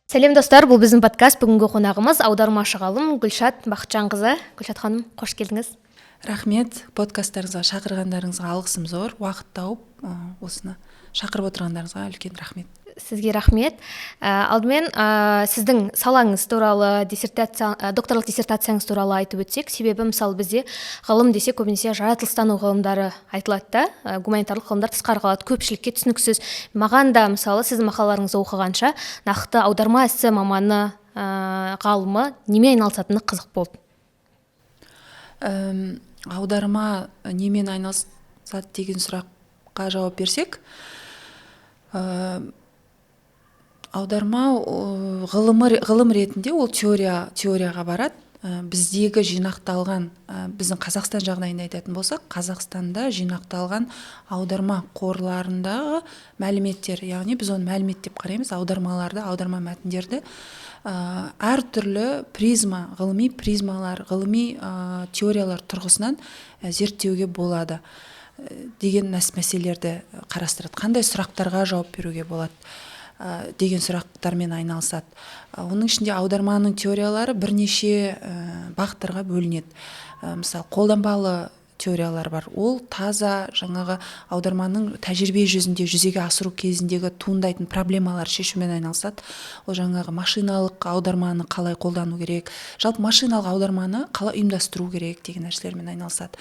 Сәлем достар, бұл біздің подкаст. Бүгінгі қонағымыз аудармашы ғалым Гүлшат Бақытжанқызы. Гүлшат ханым, қош келдіңіз. Рахмет, подкасттарыңызға шақырғандарыңызға алғысым зор. Уақыт тауып, осыны шақырып отырғандарыңызға үлкен рахмет. Сізге рахмет. Алдымен сіздің салаңыз туралы, докторлық диссертацияңыз туралы айтып өтсек, себебі мысалы бізде ғылым десе көбінесе жаратылыстану ғылымдары айтылады да, гуманитарлық ғылымдар тысқары қалады, көпшілікке түсініксіз. Маған да мысалы сіздің мақалаларыңызды оқығанша нақты аударма ісі маманы, ғалымы немен айналысатыны қызық болды. Аударма немен айналысады деген сұраққа жауап берсек, аударма ғылым ретінде ол теорияға барады. Біздегі жинақталған, біздің Қазақстан жағдайында айтатын болсақ, Қазақстанда жинақталған аударма қорларындағы мәліметтер, яғни біз оны мәлімет деп қараймыз, аудармаларды, аударма мәтіндерді әртүрлі ғылыми призмалар, ғылыми теориялар тұрғысынан зерттеуге болады деген мәселелерді қарастырады. Қандай сұрақтарға жауап беруге болады деген сұрақтармен айналысады. Оның ішінде аударманың теориялары бірнеше бағыттарға бөлінеді. Мысалы, қолданбалы теориялар бар. Ол таза жаңағы аударманың тәжірибе жүзінде жүзеге асыру кезіндегі туындайтын проблемалар шешумен айналысады. Ол жаңағы машиналық аударманы қалай қолдану керек, жалпы машиналық аударманы қалай ұйымдастыру керек деген нәрселермен айналысады.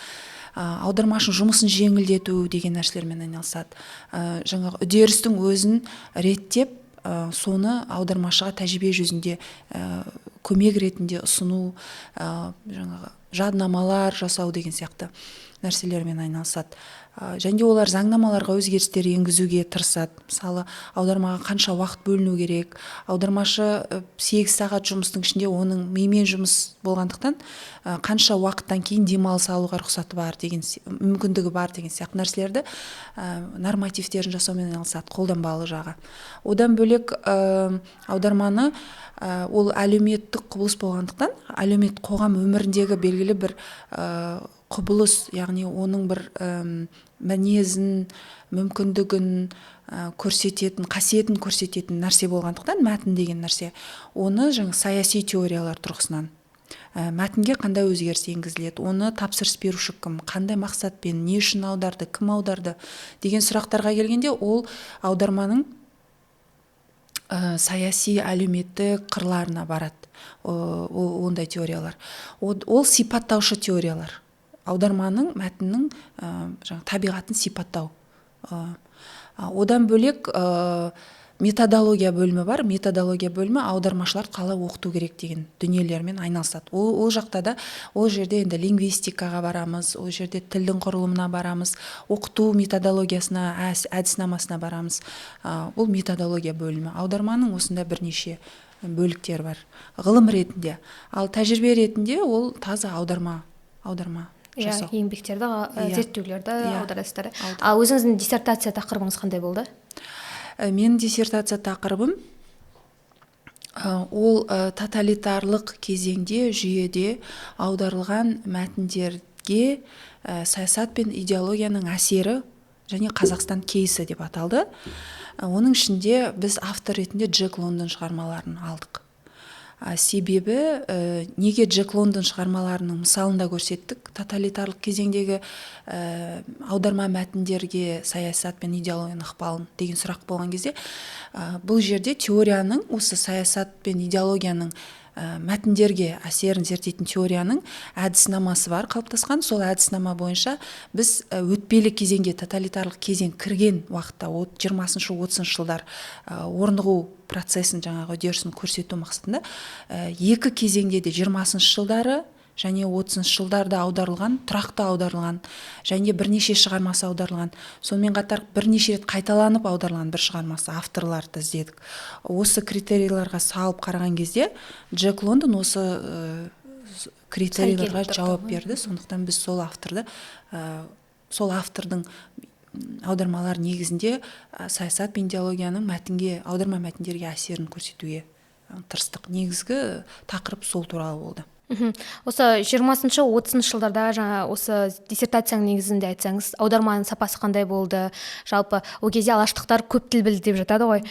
Аудармашының жұмысын жеңілдету деген нәрселермен айналысады. Жаңағы үдерістің өзін реттеп, соны аудармашыға тәжірибе жүзінде көмек ретінде ұсыну, жаңағы жаднамалар жасау деген сияқты нәрселермен айналысады. Және олар заңнамаларға өзгерістер енгізуге тырысады. Мысалы, аудармаға қанша уақыт бөліну керек, аудармашы 8 сағат жұмыстың ішінде оның мимен жұмыс болғандықтан қанша уақыттан кейін демалыс алуға рұқсаты бар деген, мүмкіндігі бар деген сияқты нәрселерді нормативтерін жасаумен айналысады, қолданбалы жағы. Одан бөлек аударманы ол әлеуметтік құбылыс болғандықтан, әлеуметтік қоғам өміріндегі белгілі бір құбылыс, яғни оның бір мінезін, мүмкіндігін көрсететін, қасиетін көрсететін нәрсе болғандықтан, мәтін деген нәрсе, оны саяси теориялар тұрғысынан мәтінге қандай өзгеріс енгізіледі, оны тапсырыс беруші кім, қандай мақсатпен, не үшін аударды, кім аударды деген сұрақтарға келгенде, ол аударманың саяси, әлеуметтік қырларына барады. Ондай теориялар. Ол сипаттаушы теориялар. Аударманың, мәтіннің табиғатын сипаттау. Одан бөлек методология бөлімі бар. Методология бөлімі аудармашылар қалай оқыту керек деген дүниелермен айналысады. Ол жақта да, ол жерде енді лингвистикаға барамыз, ол жерде тілдің құрылымына барамыз, оқыту методологиясына, әдіснамасына барамыз. Ол методология бөлімі. Аударманың осында бірнеше бөліктер бар. Ғылым ретінде. Ал тәжірибе ретінде ол таза аударма жасау. Еңбектерді, зерттеулерді аударасыздар. Ал өзіңіздің диссертация тақырыбыңыз қандай болды? Мен диссертация тақырыбым ол тоталитарлық кезеңде жүйеде аударылған мәтіндерге саясат пен идеологияның әсері және Қазақстан кейсі деп аталды. Оның ішінде біз автор ретінде Джек Лондон шығармаларын алдық. Себебі неге Джек Лондон шығармаларының мысалында көрсеттік, тоталитарлық кезеңдегі аударма мәтіндерге саясат пен идеологияның ықпалын деген сұрақ болған кезде, бұл жерде теорияның, осы саясат пен идеологияның мәтіндерге әсерін зерттейтін теорияның әдіснамасы бар қалыптасқан. Сол әдіснама бойынша біз өтпелі кезеңге, тоталитарлық кезең кірген уақытта 20-30 жылдар орнығу процесін, жаңағы үдерісін көрсету мақсатында екі кезеңде де 20 жылдары және 30 жылдарда аударылған, тұрақты аударылған, және бірнеше шығармасы аударылған, сонымен қатар бірнеше рет қайталанып аударылған бір шығармасы, авторларды іздедік. Осы критерийларға салып қараған кезде Джек Лондон осы критерийларға жауап берді. Сондықтан біз сол автордың аудармалар негізінде саясат пен идеологияның аударма мәтіндерге әсерін көрсетуге тырыстық. Негізгі тақырып сол туралы болды. Осы 20-шы 30-шы жылдарда жаңа осы диссертацияның негізінде айтсаңыз, аударманың сапасы қандай болды? Жалпы ол кезде алаштықтар көп тіл білді деп жатады ғой.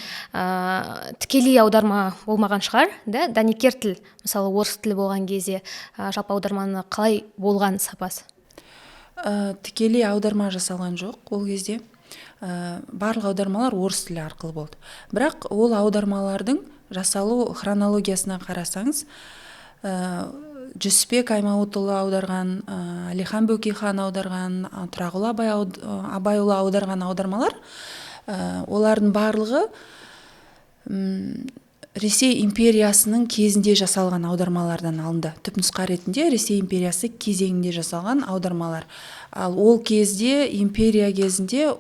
Тікелей аударма болмаған шығар, да? Дәнекер тіл, мысалы орыс тілі болған кезде, жалпы аударманы қалай болған сапасы? Тікелей аударма жасалған жоқ ол кезде. Барлық аудармалар орыс тілі арқылы болды. Бірақ ол аудармалардың жасалу хронологиясына қарасаңыз, Жүсіпбек Аймауытұлы аударған, Әлихан Бөкейхан аударған, Тұрағұл Абайұлы аударған аудармалар, олардың барлығы Ресей империясының кезінде жасалған аудармалардан алынды. Түпнұсқа ретінде Ресей империясы кезеңінде жасалған аудармалар. Ал ол кезде, империя кезінде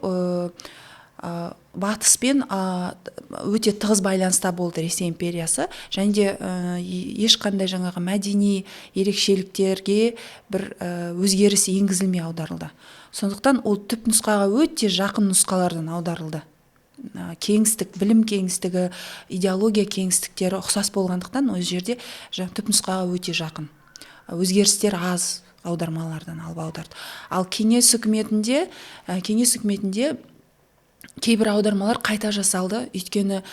батыспен өте тығыз байланыста болды Ресей империясы, және де ешқандай жаңағы мәдени ерекшеліктерге бір өзгеріс енгізілмей аударылды. Сондықтан ол түпнұсқаға өте жақын нұсқалардан аударылды. Кеңістік, білім кеңістігі, идеология кеңістіктері ұқсас болғандықтан ол жерде түпнұсқаға өте жақын. Өзгерістер аз аудармалардан алып аударды. Ал кеңес үкіметінде кейбір аудармалар қайта жасалды, өйткені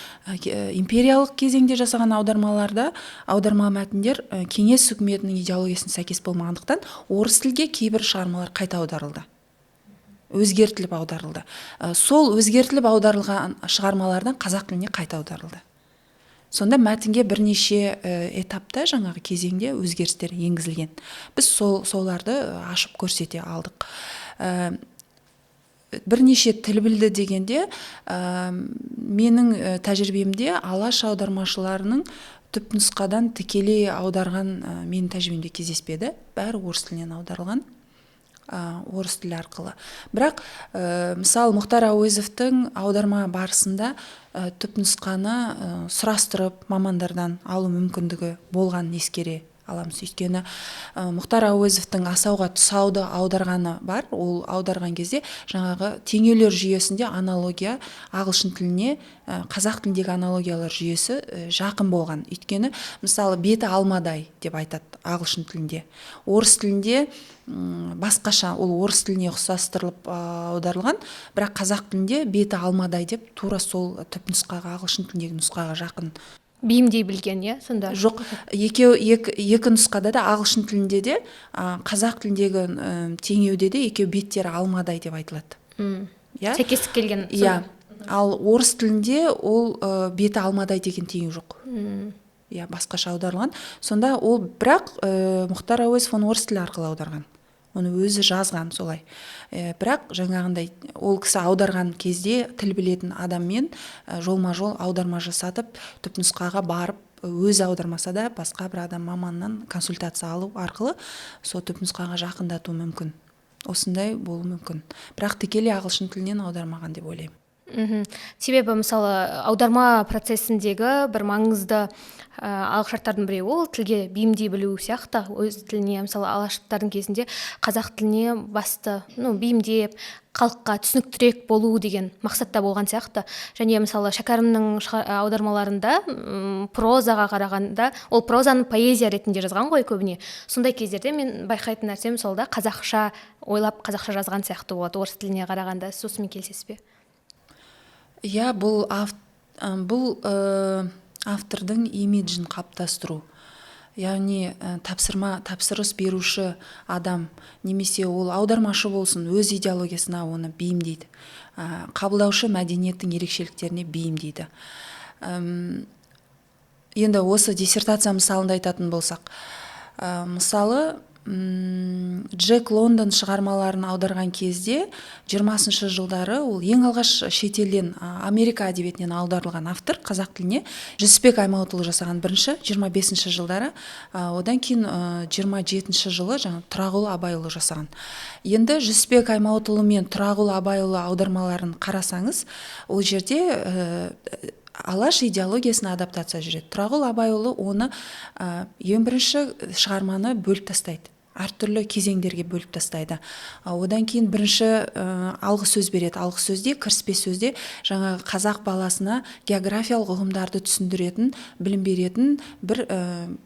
империялық кезеңде жасаған аудармаларда аударма мәтіндер кеңес үкіметінің идеологиясына сәйкес болмағандықтан орыс тілге кейбір шығармалар қайта аударылды, өзгертіліп аударылды. Сол өзгертіліп аударылған шығармалардан қазақ тіліне қайта аударылды. Сонда мәтінге бірнеше этапта жаңағы кезеңде өзгерістер енгізілген. Біз соларды ашып көрсете алдық. Бірнеше тіл білді дегенде, менің тәжірибемде алаш аудармашыларының түпнұсқадан тікелей аударған менің тәжірибемде кездеспеді. Бәрі орыс тілінен аударылған, орыс тілі арқылы. Бірақ мысалы Мұхтар Әуезовтің аударма барысында түпнұсқаны сұрастырып мамандардан алу мүмкіндігі болғанын ескере аламыз. Өйткені Мұхтар Әуезовтің асауға тұсауды аударғаны бар. Ол аударған кезде жаңағы теңеулер жүйесінде аналогия ағылшын тіліне, қазақ тіліндегі аналогиялар жүйесі жақын болған. Өйткені мысалы беті алмадай деп айтады ағылшын тілінде. Орыс тілінде басқаша, ол орыс тіліне ұқсастырылып аударылған, бірақ қазақ тілінде беті алмадай деп тура сол түпнұсқаға, ағылшын тіліндегі нұсқаға жақын. Бейімдей білген, сонда? Жоқ, екі нұсқада да, ағылшын тілінде де, қазақ тіліндегі теңеуде де екеу беттері алмадай деп айтылады. Сәйкестік келген. Ал орыс тілінде ол беті алмадай деген теңеу жоқ. Басқаша аударылған. Сонда ол бірақ Мұхтар Әуезов оны орыс тілі арқылы аударған. Оны өзі жазған солай. Бірақ жаңағындай ол кісі аударған кезде тіл білетін адаммен жолма-жол аударма жасатып, түпнұсқаға барып, өзі аудармаса да басқа бір адам маманнан консультация алу арқылы сол түпнұсқаға жақындату мүмкін. Осындай болу мүмкін. Бірақ тікелей ағылшын тілінен аудармаған деп ойлаймын. Себебі мысалы аударма процесіндегі бір маңызды алғышарттардың біреуі ол тілге бейімдей білу сияқты. Өз тіліне, мысалы алаштықтардың кезінде қазақ тіліне басты бейімдеп, халыққа түсініктірек болу деген мақсатта болған сияқты. Және мысалы Шәкәрімнің аудармаларында прозаға қарағанда, ол прозаны поэзия ретінде жазған ғой көбіне. Сондай кездерде мен байқайтын нәрсем сол да қазақша ойлап, қазақша жазған сияқты болады орыс тіліне қарағанда. Сонымен келісесіз бе? Бұл автордың имиджін қалыптастыру. Яғни тапсырыс беруші адам, немесе ол аудармашы болсын, өз идеологиясына оны бейімдейді. Қабылдаушы мәдениеттің ерекшеліктеріне бейімдейді. Енді осы диссертация мысалында айтатын болсақ, мысалы Джек Лондон шығармаларын аударған кезде 20-шы жылдары ол ең алғаш шетелден Америка әдебиетінен аударылған автор қазақ тіліне Жүсіпбек Аймауытұлы жасаған бірінші 25-ші жылдары, одан кейін 27-ші жылы Тұрағұл Абайұлы жасаған. Енді Жүсіпбек Аймауытұлы мен Тұрағұл Абайұлы аудармаларын қарасаңыз, ол жерде алаш идеологиясына адаптация жүреді. Тұрағұл Абайұлы оны ең бірінші шығарманы бөліп тастайды. Әртүрлі кезеңдерге бөліп тастайды. Одан кейін бірінші алғы сөз береді. Алғы сөзде, кіріспе сөзде жаңағы қазақ баласына географиялық ұғымдарды түсіндіретін, білім беретін бір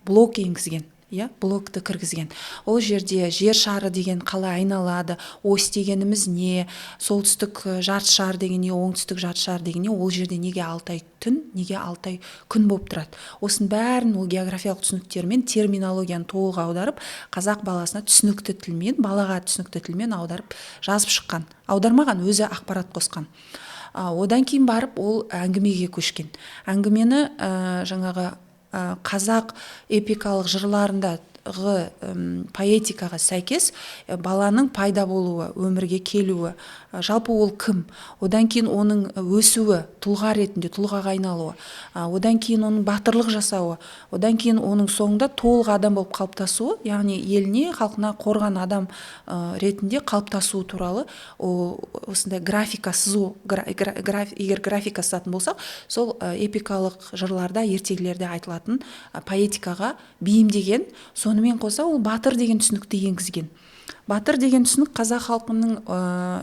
блок енгізген. иә, блокты кіргізген. Ол жерде жер шары деген қалай айналады, ось дегеніміз не, солтүстік жарты шар деген не, оңтүстік жарты шар деген не, ол жерде неге 6 ай түн, неге 6 ай күн болып тұрады. Осының бәрін ол географиялық түсініктермен, терминологияны толық аударып, қазақ баласына түсінікті тілмен, балаға түсінікті тілмен аударып жазып шыққан. Аудармаған, өзі ақпарат қосқан. Одан кейін барып ол әңгімеге көшкен. Әңгімені жаңағы қазақ эпикалық жырларындағы поэтикаға сәйкес баланың пайда болуы, өмірге келуі, жалпы ол кім, одан кейін оның өсуі, тұлға ретінде тұлғаға айналуы, одан кейін оның батырлық жасауы, одан кейін оның соңында толық адам болып қалыптасуы, яғни еліне, халқына қорған адам ретінде қалыптасуы туралы осындай графика сызу, егер графика сызатын болсақ, сол эпикалық жырларда, ертегілерде айтылатын поэтикаға бейімдеген. Сонымен қоса ол батыр деген түсінікті енгізген. Батыр деген түсінік қазақ халқының,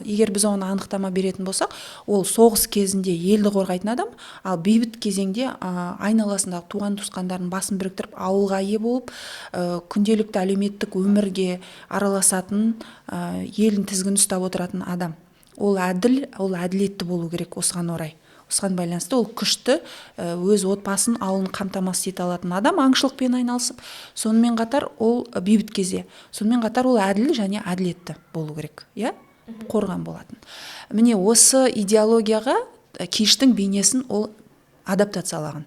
егер біз оны анықтама беретін болсақ, ол соғыс кезінде елді қорғайтын адам, ал бейбіт кезеңде айналасындағы туған туысқандардың басын біріктіріп, ауылға ие болып, күнделікті әлеуметтік өмірге араласатын, елін тізгін ұстап отыратын адам. Ол әділ, ол әділетті болу керек осыған орай. Осыған байланысты ол күшті, өз отбасын, ауылын қамтамасыз ете алатын адам, аңшылықпен айналысып, сонымен қатар ол бейбіт кезде, сонымен қатар ол әділ және әділетті болу керек, иә? Қорған болатын. Міне осы идеологияға Киштің бейнесін ол адаптациялаған.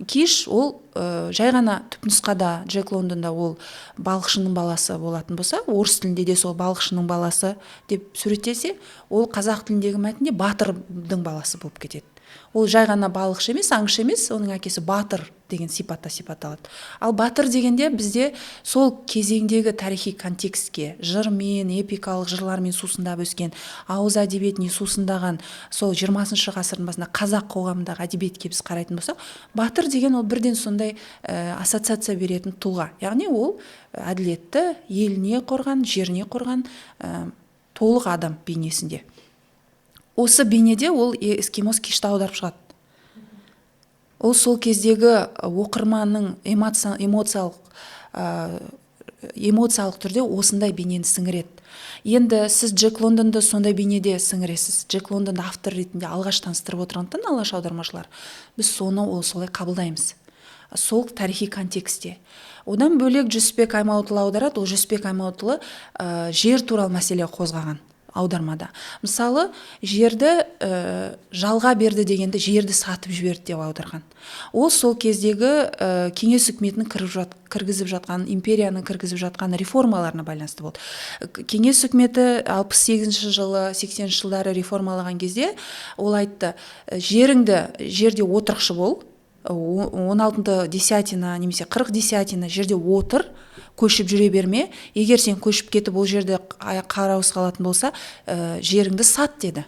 Киш ол жай ғана түпнұсқада Джек Лондонда ол балықшының баласы болатын болса, орыс тілінде де сол балықшының баласы деп суреттелсе, ол қазақ тіліндегі мәтінде батырдың баласы болып кетеді. Ол жай ғана балықшы емес, аңшы емес, оның әкесі батыр деген сипатта сипатталады. Ал батыр дегенде бізде сол кезеңдегі тарихи контекстке, жырмен, эпикалық жырлармен сусындап өскен, ауыз әдебиетіне сусындаған сол 20-шы ғасырдың басында қазақ қоғамындағы әдебиетке біз қарайтын болсақ, батыр деген ол бірден сондай ассоциация беретін тұлға. Яғни ол әділетті, еліне қорған, жеріне қорған толық адам бейнесінде. Осы бейнеде ол эскимос Кишті аударып шығады. Ол сол кездегі оқырманның эмоциялық түрде осындай бейнені сіңіреді. Енді сіз Джек Лондонды сондай бейнеде сіңіресіз. Джек Лондонды автор ретінде алғаш таныстырып отырғандықтан алаш аудармашылар. Біз соны солай қабылдаймыз. Сол тарихи контекстте. Одан бөлек Жүсіпбек Аймауытұлы аударады. Ол Жүсіпбек Аймауытұлы жер туралы мәселе қозғаған аудармада. Мысалы, жерді жалға берді дегенде жерді сатып жіберді деп аударған. Ол сол кездегі кеңес үкіметінің кіргізіп жатқан, империяның кіргізіп жатқан реформаларына байланысты болды. Кеңес үкіметі 68 жылы, 80 жылдары реформалаған кезде ол айтты, жерде отырықшы бол, 16 десятина немесе 40 десятина жерде отыр, көшіп жүре берме, егер сен көшіп кетіп ол жерде қараусыз қалатын болса, жеріңді сат деді.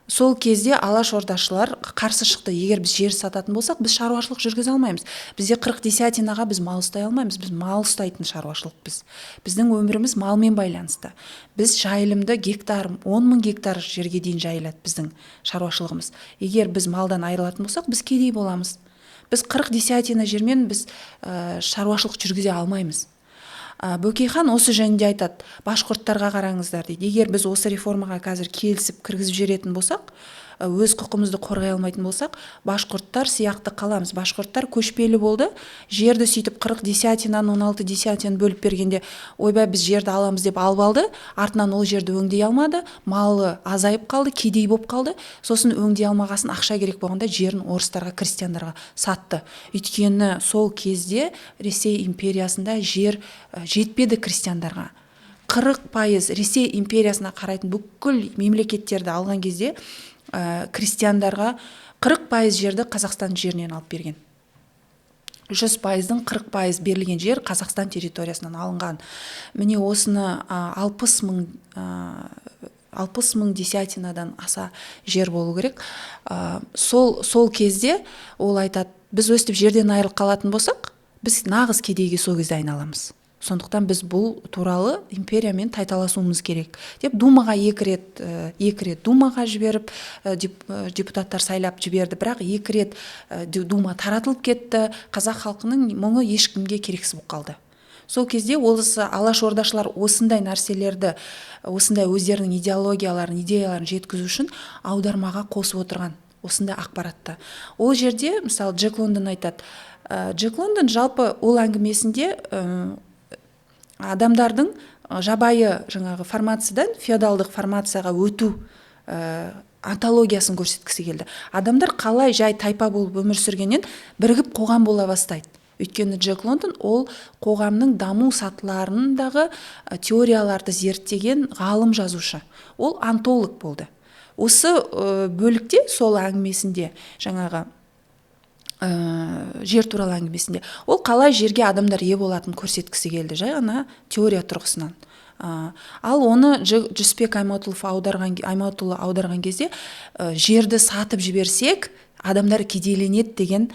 Сол кезде алаш ордашылар қарсы шықты. Егер біз жер сататын болсақ, біз шаруашылық жүргізе алмаймыз. Бізде 40 десятинаға біз мал ұстай алмаймыз. Біз мал ұстайтын шаруашылық біз. Біздің өміріміз малмен байланысты. Біз жайылымды гектар, 10.000 гектар жерге дейін жайылады біздің шаруашылығымыз. Егер біз малдан айырылатын болсақ, біз кедей боламыз. Біз 40 десятина жермен біз шаруашылық жүргізе алмаймыз. Бөкейхан осы жөнінде айтады, башқұрттарға қараңыздар дейді. Егер біз осы реформаға қазір келісіп кіргізіп жіберетін болсақ, өз құқымызды қорғай алмайтын болсақ, башқұрттар сияқты қаламыз. Башқұрттар көшпелі болды. Жерді сөйтіп 40 десятинаны 16 десятинаны бөліп бергенде, ойбай біз жерді аламыз деп алып алды, артынан ол жерді өңдей алмады, малы азайып қалды, кедей болып қалды. Сосын өңдей алмағасын ақша керек болғанда жерін орыстарға, крестьяндарға сатты. Өйткені сол кезде Ресей империясында жер жетпеді крестьяндарға. 40% Ресей империясына қарайтын бүкіл мемлекеттерді алған кезде крестьяндарға 40% жерді Қазақстан жерінен алып берген. 100%-дің 40% берілген жер Қазақстан территориясынан алынған. Міне осыны 60 мың десятинадан аса жер болу керек. Сол кезде ол айтады, біз өстіп жерден айырылып қалатын болсақ, біз нағыз кедейге сол кезде айналамыз. Сондықтан біз бұл туралы империямен тайталасуымыз керек деп думаға екі рет думаға жіберіп, депутаттар сайлап жіберді, бірақ екі рет дума таратылып кетті. Қазақ халқының мұңы ешкімге керексіз болып қалды. сол кезде осы алаш ордашылар осындай нәрселерді, осындай өздерінің идеологияларын, идеяларын жеткізу үшін аудармаға қосып отырған осындай ақпаратты. Ол жерде мысалы Джек Лондон айтады. Джек Лондон жалпы ол әңгімесінде адамдардың жабайы жаңағы формациядан феодалдық формацияға өту антологиясын көрсеткісі келді. Адамдар қалай жай тайпа болып өмір сүргеннен бірігіп қоғам бола бастайды. Өйткені Джек Лондон ол қоғамның даму сатыларындағы теорияларды зерттеген ғалым жазушы. Ол антолог болды. Осы бөлікте сол әңгімесінде жаңағы жер туралы әңгімесінде ол қалай жерге адамдар ие болатынын көрсеткісі келді, жай ғана теория тұрғысынан. Ал оны Жүсіпбек Аймауытұлы аударған кезде жерді сатып жіберсек адамдар кедейленеді деген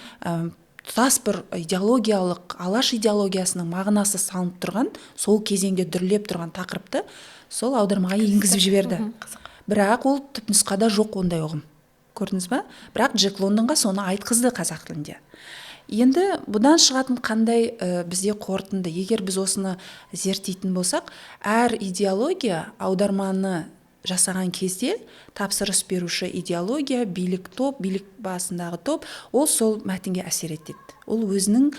тұтас бір идеологиялық, алаш идеологиясының мағынасы салынып тұрған, сол кезеңде дүрлеп тұрған тақырыпты сол аудармаға енгізіп жіберді. Бірақ ол түпнұсқада жоқ ондай ұғым. Көрдіңіз ба? Бірақ Джек Лондонға соны айтқызды қазақ тілінде. Енді бұдан шығатын қандай бізде қорытынды? Егер біз осыны зерттейтін болсақ, әр идеология аударманы жасаған кезде тапсырыс беруші идеология, билік топ, билік басындағы топ, ол сол мәтінге әсер етеді. Ол өзінің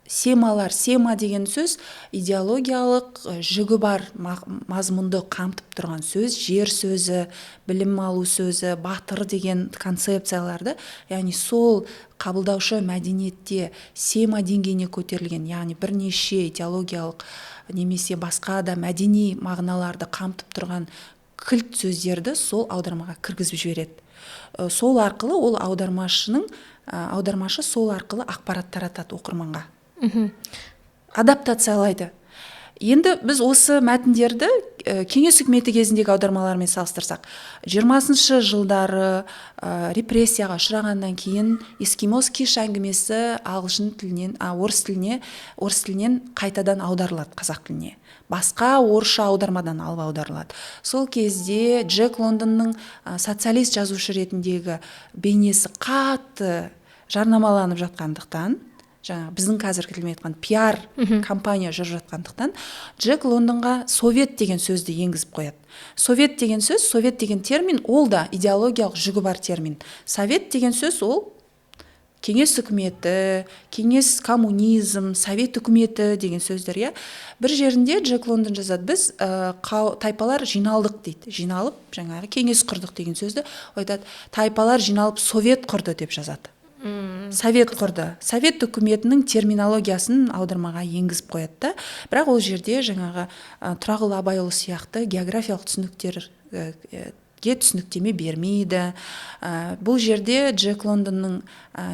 сема деген сөз идеологиялық жүгі бар мазмұнды қамтып тұрған сөз, жер сөзі, білім алу сөзі, батыр деген концепцияларды, яғни сол қабылдаушы мәдениетте сема деңгейіне көтерілген, яғни бірнеше идеологиялық немесе басқа да мәдени мағыналарды қамтып тұрған кілт сөздерді сол аудармаға кіргізіп жібереді. Сол арқылы ол аудармашы сол арқылы ақпарат таратады оқырманға. Адаптациялайды. Енді біз осы мәтіндерді кеңес үкіметі кезіндегі аудармалармен салыстырсақ, 20-шы жылдары репрессияға ұшырағаннан кейін эскимос киш әңгімесі ағылшын тілінен, орыс тілінен қайтадан аударылады қазақ тіліне. Басқа орысша аудармадан алып аударылады. Сол кезде Джек Лондонның социалист жазушы ретіндегі бейнесі қатты жарнамаланып жатқандықтан, біздің қазіргі тілмен айтқан пиар компания жүріп жатқандықтан, Джек Лондонға совет деген сөзді енгізіп қояды. Совет деген термин, ол да идеологиялық жүгі бар термин. Совет деген сөз ол кеңес үкіметі, кеңес коммунизм, совет үкіметі деген сөздер. Бір жерінде Джек Лондон жазады, біз тайпалар жиналдық дейді. Жиналып, жаңағы кеңес құрдық деген сөзді айтады. Тайпалар жиналып совет құрды деп жазады. Совет құрды. Совет үкіметінің терминологиясын аудармаға енгізіп қояды. Бірақ ол жерде жаңағы Тұрағұл Абайұлы сияқты географиялық түсініктеме бермейді. Бұл жерде Джек Лондонның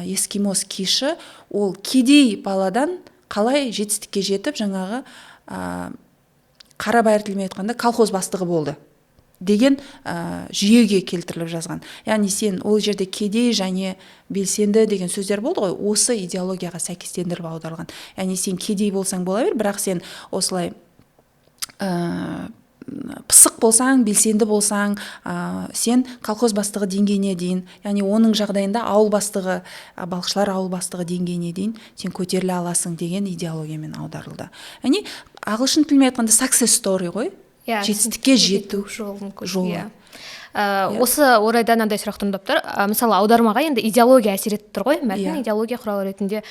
эскимос киші ол кедей баладан қалай жетістікке жетіп жаңағы қарабайыр тілмен айтқанда колхоз бастығы болды деген жүйеге келтіріліп жазған. Яғни сен ол жерде кедей және белсенді деген сөздер болды ғой, осы идеологияға сәйкестендіріп аударылған. Яғни сен кедей болсаң бола бер, бірақ сен осылай пысық болсаң, белсенді болсаң, сен колхоз бастығы деңгейіне дейін, яғни оның жағдайында ауыл бастығы, балықшылар ауыл бастығы деңгейіне дейін сен көтеріле аласың деген идеологиямен аударылды. Яғни ағылшын тілмен айтқанда success story ғой. Жетістікке жету жолы. Осы орайда мынандай сұрақ туындап тұр. Мысалы аудармаға енді идеология әсер етіп тұр ғой, мәтін идеология құралы ретінде.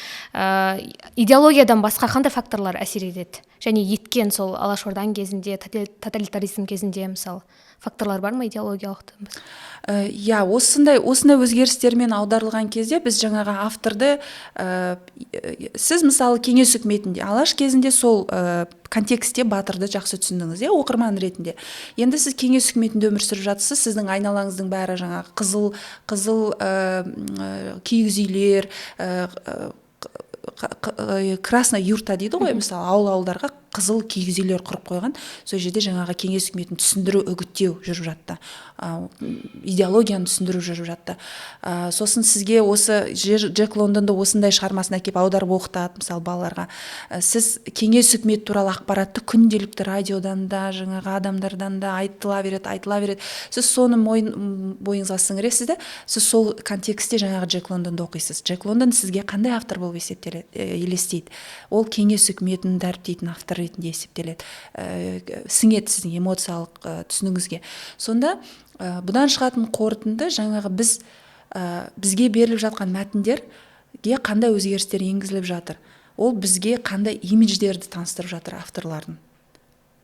Идеологиядан басқа қандай факторлар әсер етеді? Және еткен сол алашордан кезінде, тоталитаризм кезінде мысалы факторлар бар ма идеологиялық? Осындай өзгерістермен аударылған кезде біз жаңағы авторды, сіз мысалы кеңес үкіметінде алаш кезінде сол контекстте батырды жақсы түсіндіңіз, оқырман ретінде. Енді сіз кеңес үкіметінде өмір сүріп жатсыз, сіздің айналаңыздың бәрі жаңағы қызыл киіз үйлер, красная юрта дейді ғой, мысалы ауылдарға қызыл киіз үйлер құрып қойған. Сол жерде жаңағы кеңес үкіметін түсіндіру, үгіттеу жүріп жатты. Идеологияны түсіндіру жүріп жатты. Сосын сізге осы Джек Лондонды осындай шығармасын әкеп аударып оқытады, мысалы балаларға. Сіз кеңес үкіметі туралы ақпаратты күнделікті радиодан да, жаңағы адамдардан да айтыла береді. Сіз соны бойыңызға сіңіресіз де, сіз сол контекстте жаңағы Джек Лондонды оқисыз. Джек Лондон сізге қандай автор болып елестейді? Ол кеңес үкіметін дәріптейтін автор ретінде есептеледі. Сіңеді сіздің эмоциялық түсінігіңізге. Сонда бұдан шығатын қорытынды жаңағы бізге беріліп жатқан мәтіндерге қандай өзгерістер енгізіліп жатыр. Ол бізге қандай имидждерді таныстырып жатыр авторлардың.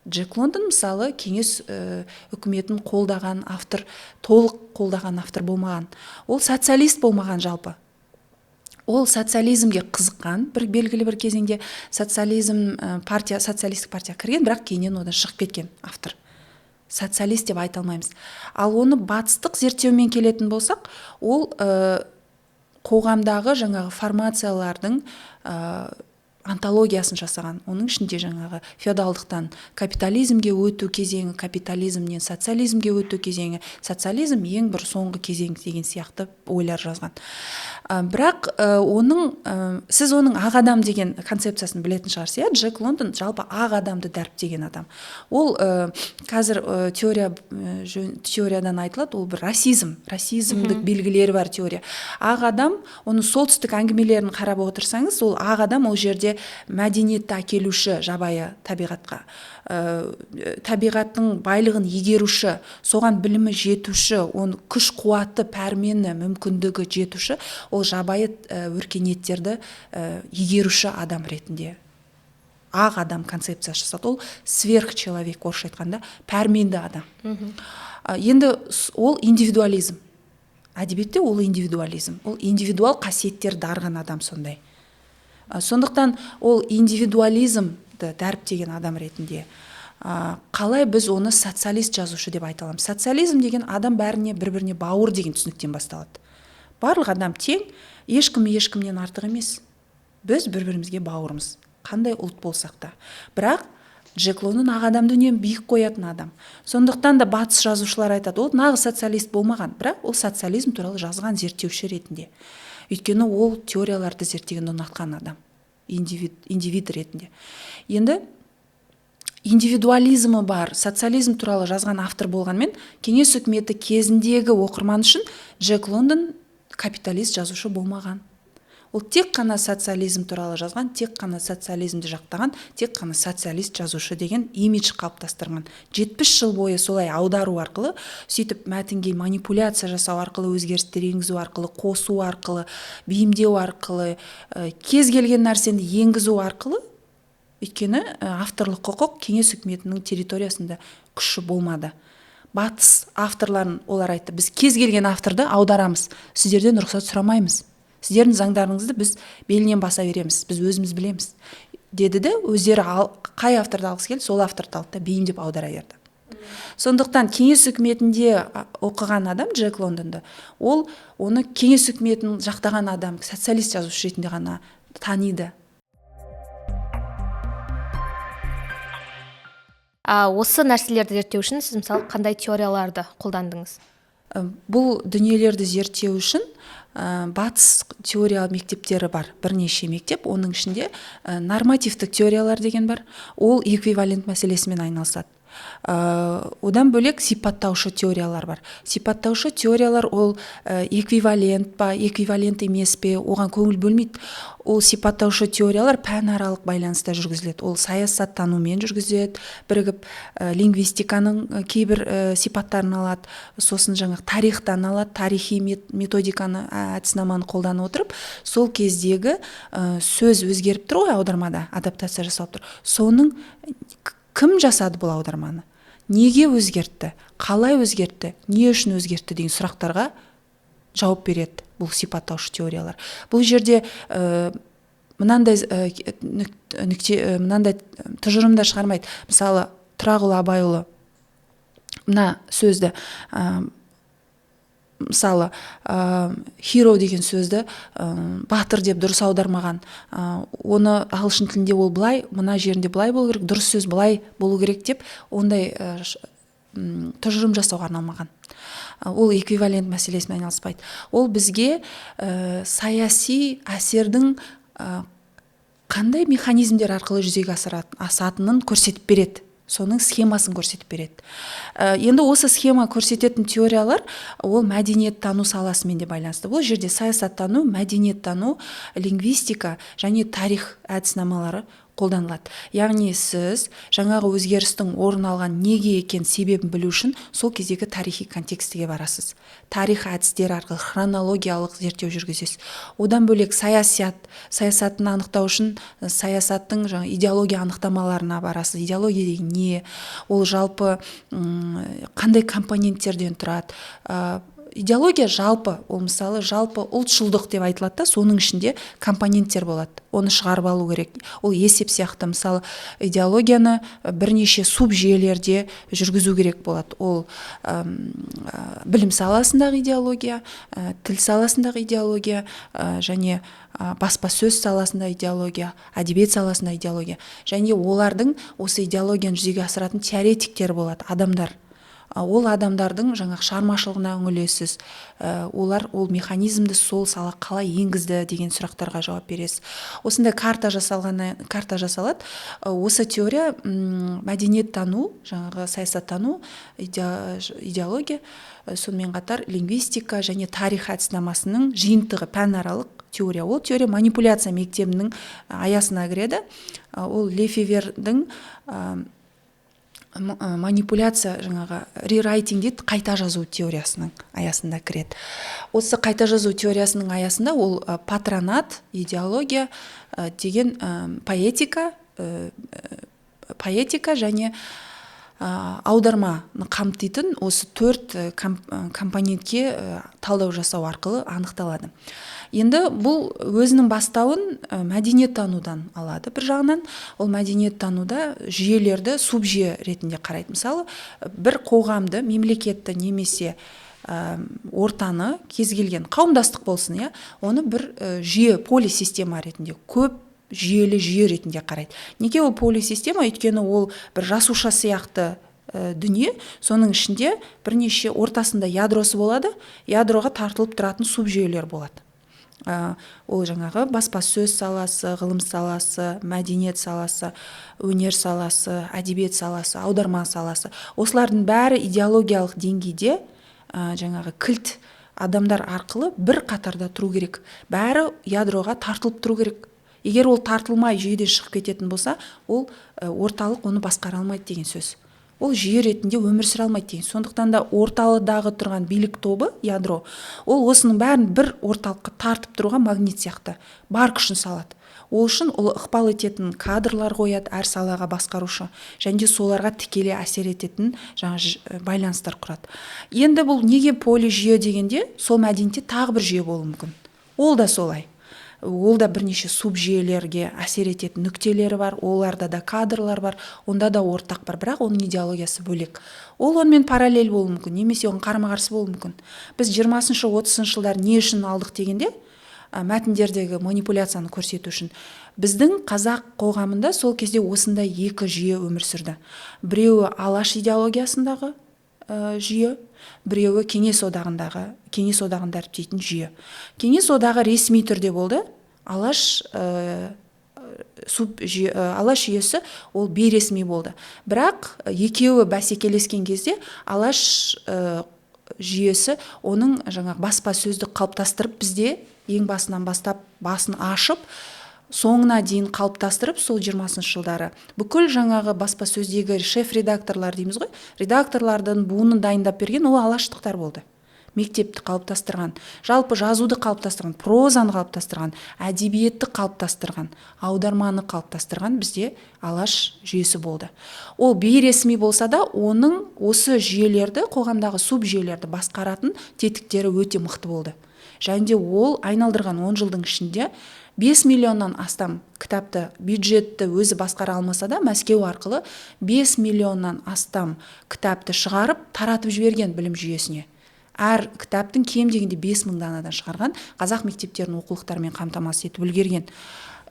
Джек Лондон мысалы кеңес үкіметін қолдаған автор, толық қолдаған автор болмаған. Ол социалист болмаған жалпы. Ол социализмге қызыққан, белгілі бір кезеңде социалистік партия кірген, бірақ кейіннен одан шығып кеткен автор. Социалист деп айта алмаймыз. Ал оны батыстық зерттеумен келетін болсақ, ол қоғамдағы жаңағы формациялардың антологиясын жасаған. Оның ішінде жаңағы феодалдықтан капитализмге өту кезеңі, капитализмнен социализмге өту кезеңі, социализм ең бір соңғы кезең деген сияқты ойлар жазған. Бірақ сіз оның ақ адам деген концепциясын білетін шығарсыз, иә? Джек Лондон жалпы ақ адамды дәріптеген адам. Ол қазір теориядан айтылады, ол бір расизмдік белгілері бар теория. Ақ адам, оның солтүстік әңгімелерін қарап отырсаңыз, ол ақ адам ол жерде мәдениетті әкелуші жабайы табиғатқа, табиғаттың байлығын игеруші, соған білімі жетуші, оны күш қуаты, пәрмені, мүмкіндігі жетуші, ол жабайы өркениеттерді игеруші адам ретінде ақ адам концепциясы жасады. Ол сверхчеловек, орысша айтқанда пәрменді адам. Енді ол индивидуализм. Әдебиетте ол индивидуализм. Ол индивидуал қасиеттерді дарыған адам сондай. Сондықтан ол индивидуализмді дәріптеген адам ретінде қалай біз оны социалист жазушы деп айта аламыз? Социализм деген адам бәріне бір-біріне бауыр деген түсініктен басталады. Барлық адам тең, ешкімнен артық емес. Біз бір-бірімізге бауырмыз, қандай ұлт болсақ та. Бірақ Джек Лондон ақ адамды үнемі биік қоятын адам. Сондықтан да батыс жазушылар айтады, ол нағыз социалист болмаған, бірақ ол социализм туралы жазған зерттеуші ретінде. Өйткені ол теорияларды зерттегенді ұнатқан адам, индивид ретінде. Енді индивидуализмі бар, социализм туралы жазған автор болғанмен, кеңес үкіметі кезіндегі оқырман үшін Джек Лондон капиталист жазушы болмаған. Ол тек қана социализм туралы жазған, тек қана социализмді жақтаған, тек қана социалист жазушы деген имидж қалыптастырған. 70 жыл бойы солай аудару арқылы, сөйтіп мәтінге манипуляция жасау арқылы, өзгерістер енгізу арқылы, қосу арқылы, бейімдеу арқылы, кез келген нәрсені енгізу арқылы, өйткені авторлық құқық кеңес үкіметінің территориясында күші болмады. Батыс авторларын олар айтты, біз кез келген авторды аударамыз, сіздерден рұқсат сұрамаймыз. Сіздердің заңдарыңызды біз белінен баса береміз, біз өзіміз білеміз. Деді де, өздері қай авторды алғысы келді, сол авторды алды да бейімдеп аудара берді. Сондықтан кеңес үкіметінде оқыған адам Джек Лондонды, ол оны кеңес үкіметін жақтаған адам, социалист жазушы ретінде ғана таниды. Осы нәрселерді зерттеу үшін сіз мысалы қандай теорияларды қолдандыңыз? Бұл дүниелерді зерттеу үшін батыс теориялы мектептері бар, бірнеше мектеп, оның ішінде нормативтік теориялар деген бар, ол эквивалент мәселесімен айналысады. Одан бөлек сипаттаушы теориялар бар. Сипаттаушы теориялар ол эквивалент па, эквивалент емес пе, оған көңіл бөлмейді. Ол сипаттаушы теориялар пәнаралық байланыста жүргізіледі. Ол саясаттанумен жүргізіледі, бірігіп лингвистиканың кейбір сипаттарын алады, сосын жаңағы тарихтан алады, тарихи методиканы, әдіснаманы қолданып отырып, сол кездегі сөз өзгеріп тұр ғой аудармада, адаптация жасалып тұр. Соның кім жасады бұл аударманы? Неге өзгертті? Қалай өзгертті? Не үшін өзгертті деген сұрақтарға жауап береді бұл сипаттаушы теориялар. Бұл жерде мынандай тұжырымда шығармайды. Мысалы, Тұрағұл Абайұлы мына сөзді мысалы hero деген сөзді батыр деп дұрыс аудармаған, оны ағылшын тілінде ол былай, мына жерінде былай болу керек, дұрыс сөз былай болу керек деп ондай тұжырым жасауға арналмаған. Ол эквивалент мәселесімен айналыспайды. Ол бізге саяси әсердің қандай механизмдер арқылы жүзеге асатынын көрсетіп береді. Соның схемасын көрсетіп береді. Енді осы схема көрсететін теориялар ол мәдениеттану саласымен де байланысты. Бұл жерде саясаттану, мәдениеттану, лингвистика және тарих әдіснамалары қолданылады. Яғни сіз жаңағы өзгерістің орын алған неге екен себебін білу үшін сол кездегі тарихи контекстіге барасыз. Тарих әдістері арқылы хронологиялық зерттеу жүргізесіз. Одан бөлек саясатын анықтау үшін саясаттың идеология анықтамаларына барасыз. Идеология деген не? Ол жалпы қандай компоненттерден тұрады? Идеология жалпы, ол мысалы жалпы ұлтшылдық деп айтылады да, соның ішінде компоненттер болады. Оны шығарып алу керек. Ол есеп сияқты. Мысалы идеологияны бірнеше субжүйелерде жүргізу керек болады. Ол білім саласындағы идеология, тіл саласындағы идеология және баспасөз саласында идеология, әдебиет саласында идеология. Және олардың осы идеологияны жүзеге асыратын теоретиктер болады, адамдар. Ол адамдардың жаңағы шығармашылығына үңілесіз, ол механизмді сол сала қалай енгізді деген сұрақтарға жауап бересіз. Осындай карта жасалады. Осы теория мәдениеттану, жаңағы саясаттану, идеология, сонымен қатар лингвистика және тарих әдіснамасының жиынтығы, пәнаралық теория. Ол теория манипуляция мектебінің аясына кіреді. Ол Лефевердің манипуляция, жаңағы рерайтинг дейді, қайта жазу теориясының аясында кіреді. Осы қайта жазу теориясының аясында ол патронат, идеология деген поэтика және аударманы қамтитын осы 4 компонентке талдау жасау арқылы анықталады. Енді бұл өзінің бастауын мәдениеттанудан алады. Бір жағынан ол мәдениеттануда жүйелерді субжүйе ретінде қарайды. Мысалы, бір қоғамды, мемлекетті немесе ортаны, кез келген қауымдастық болсын, оны бір жүйе, полисистема ретінде, көп жүйелі жүйе ретінде қарайды. Неге ол полисистема? Өйткені ол бір жасуша сияқты дүние, соның ішінде бірнеше ортасында ядросы болады, ядроға тартылып тұратын субжүйелер болады. Ол жаңағы баспасөз саласы, ғылым саласы, мәдениет саласы, өнер саласы, әдебиет саласы, аударма саласы. Осылардың бәрі идеологиялық деңгейде жаңағы кілт адамдар арқылы бір қатарда тұру керек. Бәрі ядроға тартылып тұру керек. Егер ол тартылмай жүйеден шығып кететін болса, ол орталық оны басқара алмайды деген сөз. Ол жүйе ретінде өмір сүре алмайды деген. Сондықтан да орталыдағы тұрған билік тобы, ядро, ол осының бәрін бір орталыққа тартып тұруға магнит сияқты бар күшін салады. Ол үшін ол ықпал ететін кадрлар қояды әр салаға басқарушы, және де соларға тікелей әсер ететін жаңа байланыстар құрады. Енді бұл неге поли жүйе дегенде, сол мәдениетте тағы бір жүйе болуы мүмкін. Ол да солай. Ол да бірнеше субжүйелерге әсер ететін нүктелері бар, оларда да кадрлар бар, онда да ортақ бар, бірақ оның идеологиясы бөлек. Ол онымен параллель болуы мүмкін, немесе оның қарама-қарсы болуы мүмкін. Біз 20-30 жылдар не үшін алдық дегенде, мәтіндердегі манипуляцияны көрсету үшін. Біздің қазақ қоғамында сол кезде осындай екі жүйе өмір сүрді. Біреуі алаш идеологиясындағы жүйе, біреуі кеңес одағын дәріптейтін жүйе. Кеңес одағы ресми түрде болды. Алаш жүйесі ол бейресми болды. Бірақ екеуі бәсекелескен кезде алаш жүйесі оның жаңағы баспасөзді қалыптастырып, бізде ең басынан бастап басын ашып, соңына дейін қалыптастырып, сол 20-шы жылдары бүкіл жаңағы баспасөздегі шеф-редакторлар дейміз ғой, редакторлардың буынын дайындап берген ол алаштықтар болды. Мектепті қалыптастырған, жалпы жазуды қалыптастырған, прозаны қалыптастырған, әдебиетті қалыптастырған, аударманы қалыптастырған бізде алаш жүйесі болды. Ол бейресми болса да, оның осы жүйелерді, қоғамдағы субжүйелерді басқаратын тетіктері өте мықты болды. Және де ол айналдырған 10 жылдың ішінде 5 миллионнан астам кітапты, бюджетті өзі басқара алмаса да, Мәскеу арқылы 5 миллионнан астам кітапты шығарып, таратып жіберген білім жүйесіне. әр кітаптың кем дегенде 5000 данадан шығарған, қазақ мектептерінің оқулықтарымен қамтамасыз етіп үлгерген.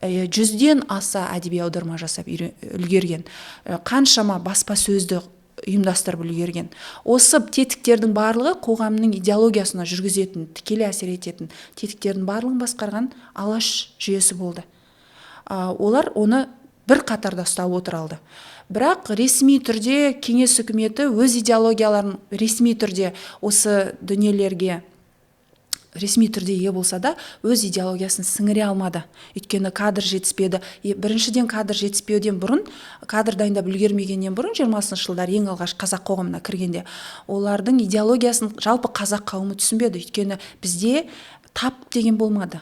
100-ден аса әдеби аударма жасап үлгерген. Қаншама баспа сөзді ұйымдастырып үлгерген. Осы тетіктердің барлығы қоғамның идеологиясына жүргізетін, тікелей әсер ететін тетіктердің барлығын басқарған Алаш жүйесі болды. Олар оны бір қатарда ұстап отыра алды. Бірақ ресми түрде кеңес үкіметі өз идеологияларын ресми түрде осы дүниелерге ресми түрде ие болса да, өз идеологиясын сіңіре алмады. Өйткені кадр жетіспеді. Біріншіден кадр жетіспеуден бұрын, кадр дайындап үлгермегеннен бұрын 20-шы жылдар ең алғаш қазақ қоғамына кіргенде, олардың идеологиясын жалпы қазақ қауымы түсінбеді. Өйткені бізде тап деген болмады.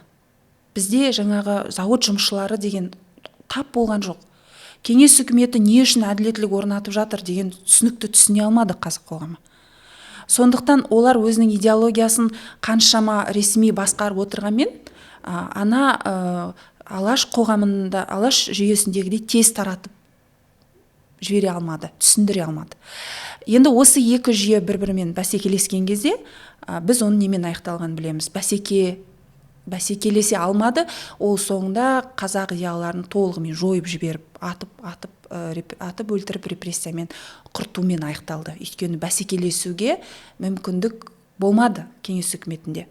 Бізде жаңағы зауыт жұмысшылары деген тап болған жоқ. Кеңес үкіметі не үшін әділеттілік орнатып жатыр деген түсінікті түсіне алмады қазақ қоғамы. Сондықтан олар өзінің идеологиясын қаншама ресми басқарып отырғанмен, Алаш қоғамында, Алаш жүйесіндегідей тез таратып жібере алмады, түсіндіре алмады. Енді осы екі жүйе бір-бірімен бәсекелескен кезде, біз оны немен аяқталғанын білеміз. Бәсекелесе алмады, ол соңында қазақ идеяларын толығымен жойып жіберіп, атып өлтіріп репрессиямен құртумен аяқталды. Өйткені бәсекелесуге мүмкіндік болмады кеңес үкіметінде.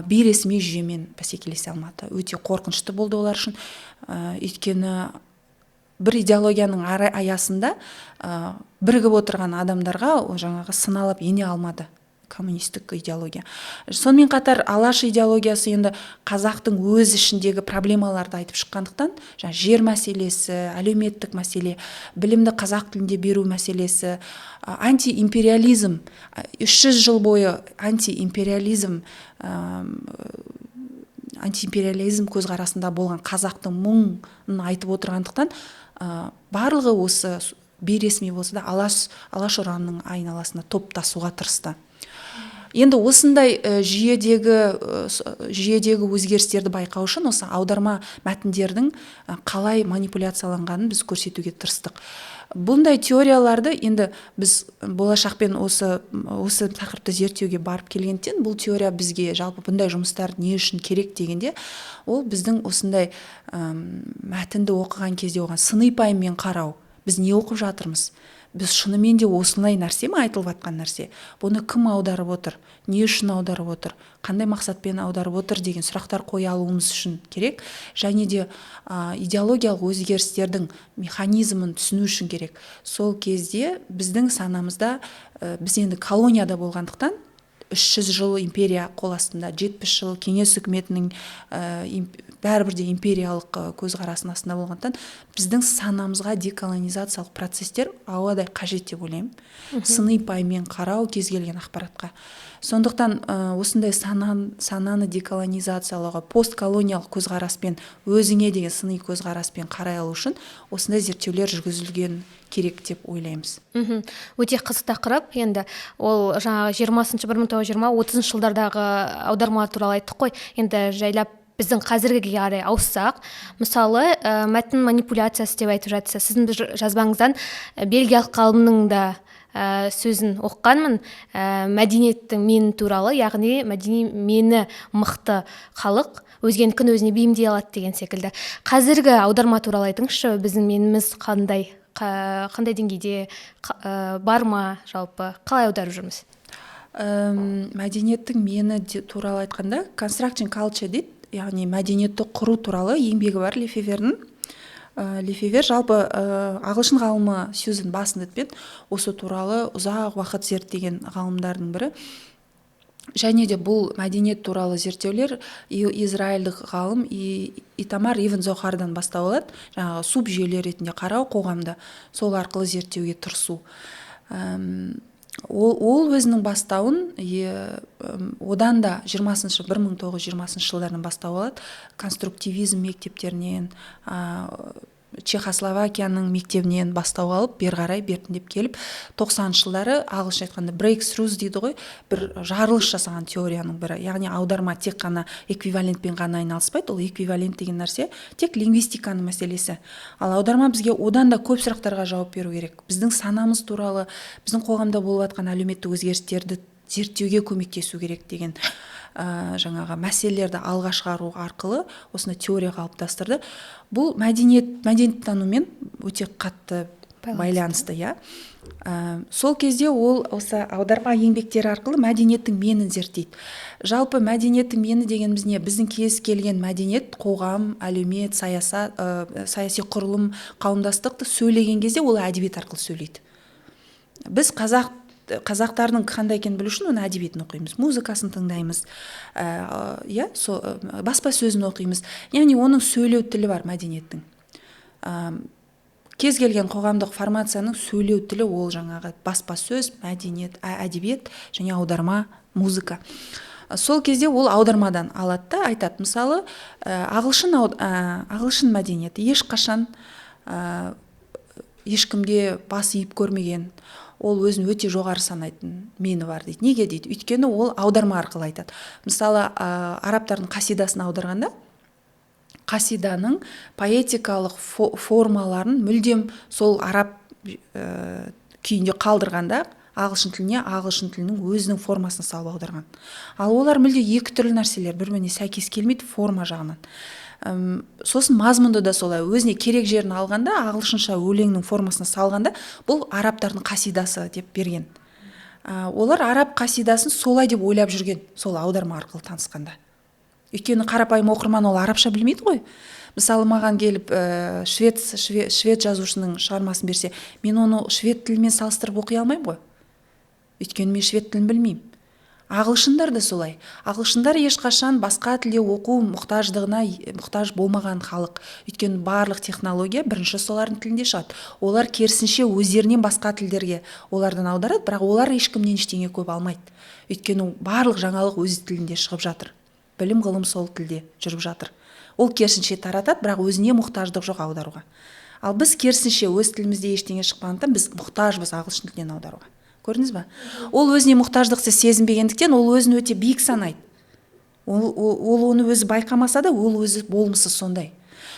Бейресми жүйемен бәсекелесе алмады. Өте қорқынышты болды олар үшін. Өйткені бір идеологияның аясында бірігіп отырған адамдарға жаңағы сыналап ене алмады коммунистік идеология. Сонымен қатар Алаш идеологиясы енді қазақтың өз ішіндегі проблемаларды айтып шыққандықтан, жер мәселесі, әлеуметтік мәселе, білімді қазақ тілінде беру мәселесі, антиимпериализм, 300 жыл бойы антиимпериализм көзқарасында болған қазақтың мұңын айтып отырғандықтан, барлығы осы бейресми болса да Алаш ұранының айналасына топтасуға тырысты. Енді осындай жүйедегі өзгерістерді байқау үшін осы аударма мәтіндердің қалай манипуляцияланғанын біз көрсетуге тырыстық. Бұндай теорияларды енді біз болашақпен осы тақырыпты зерттеуге барып келгендіктен, бұл теория бізге жалпы бұндай жұмыстар не үшін керек дегенде, ол біздің осындай мәтінді оқыған кезде оған сыни пайыммен қарау. Біз не оқып жатырмыз? Біз шынымен де осындай нәрсе ме айтылып жатқан нәрсе? Бұны кім аударып отыр? Не үшін аударып отыр? Қандай мақсатпен аударып отыр деген сұрақтар қоя алуымыз үшін керек. Және де идеологиялық өзгерістердің механизмін түсіну үшін керек. Сол кезде біздің санамызда, біз енді колонияда болғандықтан, 300 жыл империя қол астында, 70 жыл кеңес үкіметінің бәрібірде империялық көзқарасының астында болғандықтан, біздің санамызға деколонизациялық процестер ауадай қажет деп ойлаймын. Сыни пайыммен қарау кез келген ақпаратқа. Сондықтан осындай сананы деколонизациялауға, постколониялық көзқараспен, өзіңе деген сыни көзқараспен қарай алу үшін осындай зерттеулер жүргізілген керек деп ойлаймыз. Өте қызық тақырып. Енді ол жаңағы 1920-30 жылдардағы аудармалар туралы айттық қой. Енді жайлап біздің қазіргіге қарай ауыссақ, мысалы, мәтін манипуляциясы деп айтып жатсыз. Сіздің жазбаңыздан бельгиялық ғалымның да сөзін оққанмын, мәдениеттің мені туралы, яғни мені мықты халық өзгенікін өзіне бейімдей алады деген секілді. Қазіргі аударма туралы айтыңызшы, біздің меніміз қандай деңгейде бар ма, жалпы қалай аударып жүрміз? Мәдениеттің мені туралы айтқанда construction culture дейді, яғни мәдениетті құру туралы еңбегі бар Лефевердің. Лефевер жалпы ағылшын ғалымы Сьюзен Бассендетпен осы туралы ұзақ уақыт зерттеген ғалымдардың бірі. Және де бұл мәдениет туралы зерттеулер израильдік ғалым Итамар Ибн Зохардан бастау алады. Жаңағы субжүйелер ретінде қарау қоғамды, сол арқылы зерттеуге тырысу. Ол өзінің бастауын одан да 1920 жылдарынан бастау алады. Конструктивизм мектептерінен, Чехословакияның мектебінен бастау алып, бер қарай бертіндеп келіп, 90 жылдары ағылшынша айтқанда breakthroughs дейді ғой, бір жарылыс жасаған теорияның бірі. Яғни аударма тек қана эквивалентпен ғана айналыспайды, ол эквивалент деген нәрсе тек лингвистиканың мәселесі. Ал аударма бізге одан да көп сұрақтарға жауап беру керек. Біздің санамыз туралы, біздің қоғамда болып жатқан әлеуметтік өзгерістерді зерттеуге көмектесу керек деген жаңағы мәселелерді алға шығару арқылы осындай теория қалыптастырды. Бұл мәдениеттанумен өте қатты байланысты, иә. Сол кезде ол осы аударма еңбектері арқылы мәдениеттің менін зерттейді. Жалпы мәдениеттің мені дегеніміз не? Біздің кез келген мәдениет, қоғам, әлеумет, саяси құрылым, қауымдастықты сөйлеген кезде ол әдебиет арқылы сөйлейді. Біз қазақтардың қандай екенін білу үшін оны әдебиетін оқимыз, музыкасын тыңдаймыз, баспа сөзін оқимыз. Яғни оның сөйлеу тілі бар мәдениеттің. Кез келген қоғамдық формацияның сөйлеу тілі ол жаңағы баспа сөз, мәдениет, әдебиет және аударма, музыка. Сол кезде ол аудармадан алады да айтады. Мысалы, ағылшын мәдениеті ешқашан ешкімге бас иіп көрмеген, ол өзін өте жоғары санайтын мені бар дейді. Неге дейді? Өйткені ол аударма арқылы айтады. Мысалы, арабтардың қасидасын аударғанда, қасиданың поэтикалық формаларын мүлдем сол араб күйінде қалдырғанда ағылшын тілінің өзінің формасын салып аударған. Ал олар мүлде екі түрлі нәрселер, бір-біріне сәйкес келмейді форма жағынан. Сосын мазмұнды да солай, өзіне керек жерін алғанда, ағылшынша өлеңнің формасына салғанда, бұл арабтардың қасидасы деп берген. Олар араб қасидасын солай деп ойлап жүрген, сол аударма арқылы танысқанда. Өйткені қарапайым оқырман ол арабша білмейді ғой. Мысалы, маған келіп швед жазушының шығармасын берсе, мен оны швед тілімен салыстырып оқи алмаймын ғой. Өйткені мен швед тілін білмеймін. Ағылшындар да солай. Ағылшындар ешқашан басқа тілде оқу мұқтаж болмаған халық. Өйткені барлық технология бірінші солардың тілінде шығады. Олар керісінше өздерінен басқа тілдерге олардан аударады, бірақ олар ешкімнен ештеңе көп алмайды. Өйткені барлық жаңалық өз тілінде шығып жатыр. Білім ғылым сол тілде жүріп жатыр. Ол керісінше таратады, бірақ өзіне мұқтаждық жоқ аударуға. Ал біз керісінше өз тілімізде ештеңе шықпағандықтан біз мұқтажбыз ағылшын тілінен аударуға. Көрдіңіз ба? Ол өзіне мұқтаждықты сезінбегендіктен ол өзін өте биік санайды. Ол оны өзі байқамаса да, ол өзі болмысы сондай.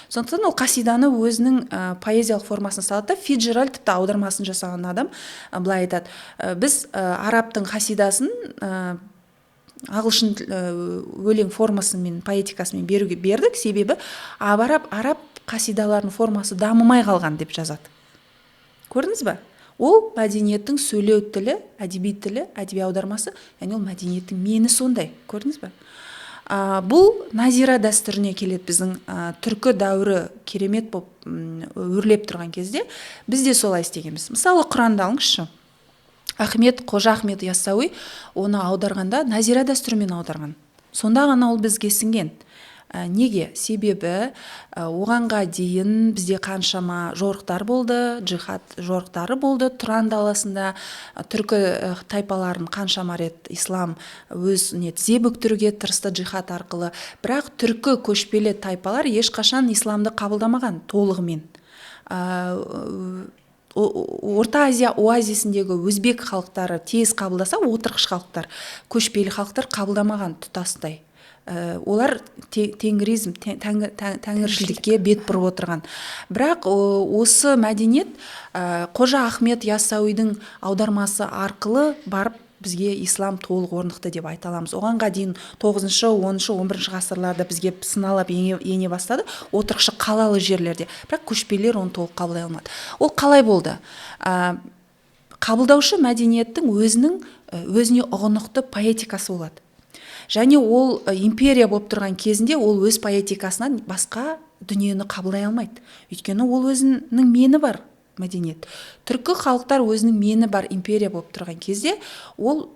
Сондықтан ол қасиданы өзінің поэзиялық формасына салады да, Фиджеральд тіпті аудармасын жасаған адам былай айтады. Біз арабтың қасидасын ағылшын өлең формасымен, поэтикасымен бердік, себебі араб қасидаларының формасы дамымай қалған деп жазады. Көрдіңіз ба? Ол мәдениеттің сөйлеу тілі, әдеби аудармасы, яғни ол мәдениеттің мені сондай. Көрдіңіз ба? Бұл назира дәстүріне келеді. Біздің түркі дәуірі керемет болып өрлеп тұрған кезде біз де солай істегенбіз. Мысалы, Құранды алыңызшы. Қожа Ахмет Яссауи оны аударғанда назира дәстүрімен аударған. Сонда ғана ол бізге сіңген. Неге? Себебі оғанға дейін бізде қаншама жорықтар болды, джихад жорықтары болды. Тұран даласында түркі тайпаларын қаншама рет ислам өзіне тізе бүктіруге тырысты джихад арқылы. Бірақ түркі көшпелі тайпалар ешқашан исламды қабылдамаған толығымен. Орта Азия оазисіндегі өзбек халықтары тез қабылдаса, отырықшы халықтар, көшпелі халықтар қабылдамаған тұтастай. Олар теңгіризм, тәңіршілдікке бет бұрып отырған. Бірақ осы мәдениет Қожа Ахмет Яссауидің аудармасы арқылы барып бізге ислам толық орнықты деп айта аламыз. Оғанға дейін 9-шы, 10-шы, 11-ші ғасырларда бізге сыналап ене бастады, отырықшы қалалы жерлерде. Бірақ көшпелер оны толық қабылдай алмады. Ол қалай болды? Қабылдаушы мәдениеттің өзіне ұғынықты поэтикасы болады. Және ол империя болып тұрған кезінде ол өз поэтикасынан басқа дүниені қабылдай алмайды. Өйткені ол өзінің мені бар. Мәдениет. Түркі халықтар өзінің мені бар империя болып тұрған кезде ол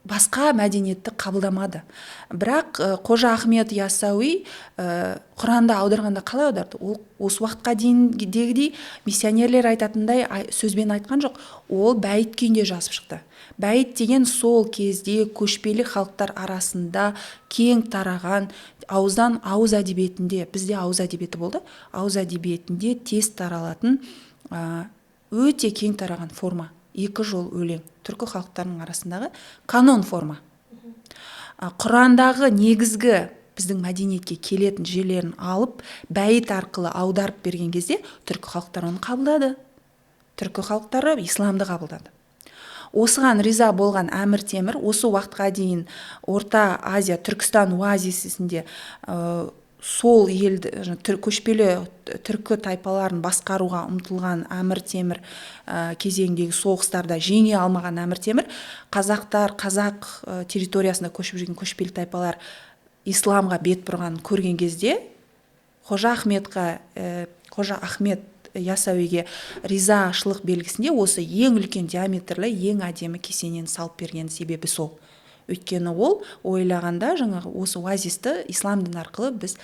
басқа мәдениетті қабылдамады. Бірақ Қожа Ахмет Яссауи Құранды аударғанда қалай аударды? Ол осы уақытқа дейіндегідей миссионерлер айтатындай сөзбен айтқан жоқ. Ол бәйіт күйінде жазып шықты. Бәйіт деген сол кезде көшпелі халықтар арасында кең тараған ауыздан ауыз әдебиетінде, бізде ауыз әдебиеті болды, ауыз әдебиетінде тез таралатын өте кең тараған форма, екі жол өлең, түркі халықтарының арасындағы канон форма. Құрандағы негізгі біздің мәдениетке келетін жерлерін алып, бәйіт арқылы аударып берген кезде түркі халықтары оны қабылдады. Түркі халықтары исламды қабылдады. осыған риза болған Әмір Темір осы уақытқа дейін Орта Азия, Түркістан оазисінде сол елді көшпелі түркі тайпаларын басқаруға ұмтылған Әмір Темір кезеңдегі соғыстарда жеңе алмаған Әмір Темір қазақ территориясында көшіп жүрген көшпелі тайпалар исламға бет бұрған көрген кезде Қожа Ахмет Ясауиге ризашылық белгісінде осы ең үлкен диаметрлі, ең әдемі кесенені салып берген себебі сол. Өйткені ол ойлағанда жаңағы осы оазисті ислам дін арқылы біз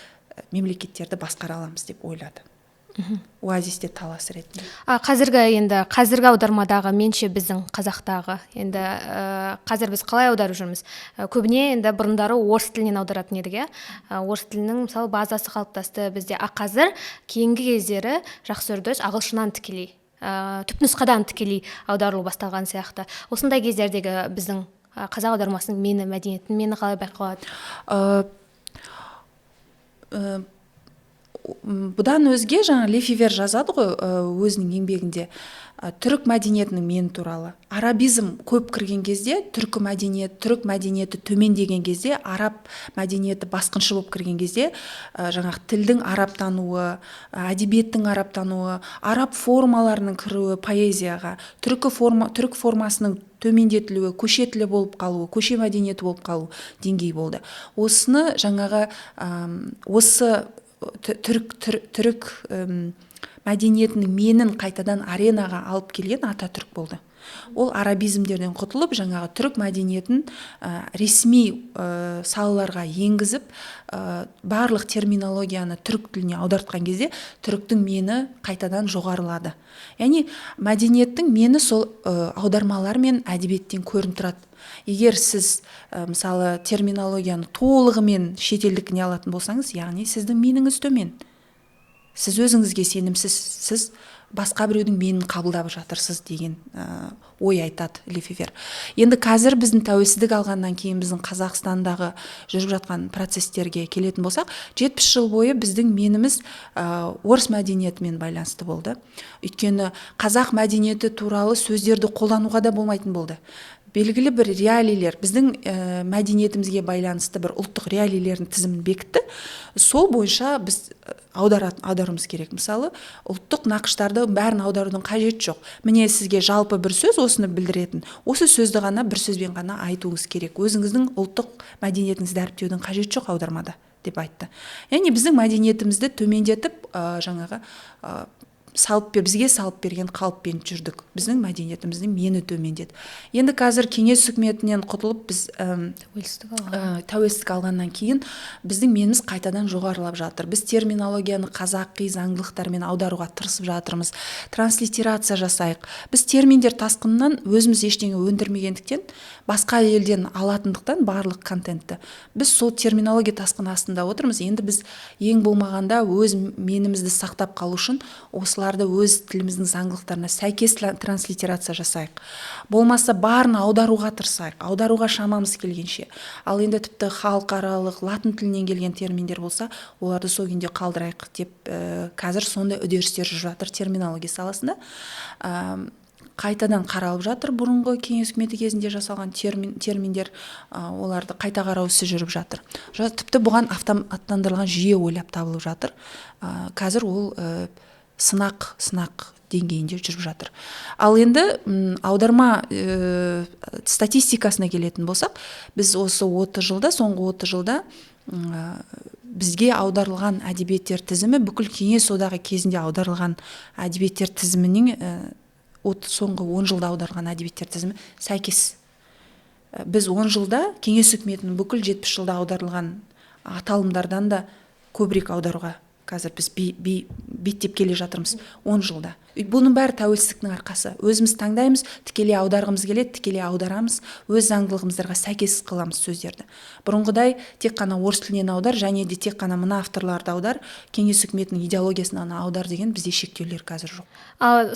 мемлекеттерді басқара аламыз деп ойлады. Оазисте талас ретінде. Қазіргі аудармадағы менше біздің қазақтағы енді қазір біз қалай аударып жүрміз? Көбіне енді бұрындары орыс тілінен аударатын едік, орыс тілінің мысалы базасы қалыптасты бізде. Қазір кейінгі кездері жақсы үрдіс ағылшыннан тікелей, түпнұсқадан тікелей аударылу басталған сияқты. Осындай кездердегі біздің қазақ аудармасының мәдениетін қалай байқалады? Бұдан өзге жаңа Лефевер жазады ғой өзінің еңбегінде түрік мәдениетінің мені туралы. Арабизм көп кірген кезде түрк мәдениеті төмендеген кезде, араб мәдениеті басқыншы болып кірген кезде жаңағы тілдің арабтануы, әдебиеттің арабтануы, араб формаларының кіруі поэзияға, түрік формасының төмендетілуі, көше тілі болып қалуы, көше мәдениеті болып қалу деңгей болды. Осыны жаңағы осы түрік мәдениетінің менін қайтадан аренаға алып келген Ататүрік болды. Ол арабизмдерден құтылып, жаңағы түрік мәдениетін ресми салаларға енгізіп, барлық терминологияны түрік тіліне аудартқан кезде түріктің мені қайтадан жоғарылады. Яғни мәдениеттің мені сол аудармалар мен әдебиеттен көрініп тұрады. Егер сіз мысалы терминологияны толығымен шетелдікіне алатын болсаңыз, яғни сіздің меніңіз төмен. Сіз өзіңізге сенімсіз, сіз басқа біреудің менін қабылдап жатырсыз деген ой айтады Лефевер. Енді қазір біздің тәуелсіздік алғаннан кейін біздің Қазақстандағы жүріп жатқан процестерге келетін болсақ, 70 жыл бойы біздің меніміз орыс мәдениетімен байланысты болды. Өйткені қазақ мәдениеті туралы сөздерді қолдануға да болмайтын болды. Белгілі бір реалийлер, біздің мәдениетімізге байланысты бір ұлттық реалийлердің тізімін бекітті. Сол бойынша біз аударуымыз керек. Мысалы, ұлттық нақыштарды бәрін аударудың қажеті жоқ. Міне сізге жалпы бір сөз осыны білдіретін. Осы сөзді ғана бір сөзбен ғана айтуыңыз керек. Өзіңіздің ұлттық мәдениетіңізді дәріптеудің қажеті жоқ аудармада деп айтты. Яғни біздің мәдениетімізді төмендетіп, жаңағы бізге салып берген қалыппен жүрдік. Біздің мәдениетіміздің мені төмендеді. Енді қазір кеңес үкіметінен құтылып біз тәуелсіздік алғаннан кейін біздің меніміз қайтадан жоғарылап жатыр. Біз терминологияны қазақи заңдылықтармен аударуға тырысып жатырмыз. Транслитерация жасайық. Біз терминдер тасқынынан өзіміз ештеңе өндірмегендіктен, басқа елден алатындықтан барлық контентті. Біз сол терминология тасқыны астында отырмыз. Енді біз ең болмағанда өз менімізді сақтап қалу үшін осыларды өз тіліміздің заңдылықтарына сәйкес транслитерация жасайық. Болмаса барын аударуға тырысайық, аударуға шамамыз келгенше. Ал енді тіпті халықаралық латын тілінен келген терминдер болса, оларды сол күйінде қалдырайық деп қазір сондай үдерістер жүріп жатыр терминология саласында. Қайтадан қаралып жатыр. Бұрынғы кеңес үкіметі кезінде жасалған терминдер, оларды қайта қарау ісі жүріп жатыр. Тіпті бұған автоматтандырылған жүйе ойлап табылып жатыр. Қазір ол сынақ деңгейінде жүріп жатыр. Ал енді аударма статистикасына келетін болсақ, біз осы 30 жылда, соңғы 30 жылда бізге аударылған әдебиеттер тізімі бүкіл кеңес одағы кезінде аударылған әдебиеттер тізімінің соңғы 10 жылда аударылған әдебиеттер тізімі сәйкес. Біз 10 жылда кеңес үкіметінің бүкіл 70 жылда аударылған аталымдардан да көбірек аударуға қазір біз беттеп келе жатырмыз 10 жылда. Бұның бәрі тәуелсіздіктің арқасы. Өзіміз таңдаймыз, тікелей аударғымыз келеді, тікелей аударамыз, өз заңдылығымыздарға сәйкес қыламыз сөздерді. Бұрынғыдай тек қана орыс тілінен аудар, және де тек қана мына авторларды аудар, кеңес үкіметінің идеологиясына аудар деген бізде шектеулер қазір жоқ.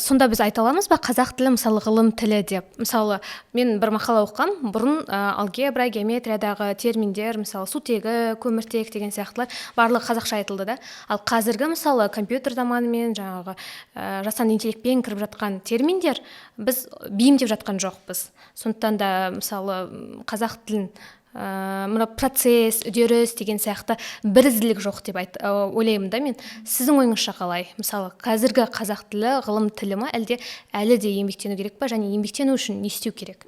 Сонда біз айта аламыз ба, қазақ тілі мысалы ғылым тілі деп? Мысалы, мен бір мақала оқығам, бұрын алгебра, геометриядағы терминдер, мысалы сутегі, көміртек деген сияқтылар барлығы қазақша айтылды да. Ал қазіргі мысалы компьютер заманымен жаңағы жасанды интеллектпен кіріп жатқан терминдер біз бейімдеп жатқан жоқпыз. Сондықтан да мысалы қазақ тілін мына процесс, үдеріс деген сияқты бірізділік жоқ деп ойлаймын да мен. Сіздің ойыңызша қалай? Мысалы қазіргі қазақ тілі ғылым тілі ма, әлде әлі де еңбектену керек па, және еңбектену үшін не істеу керек?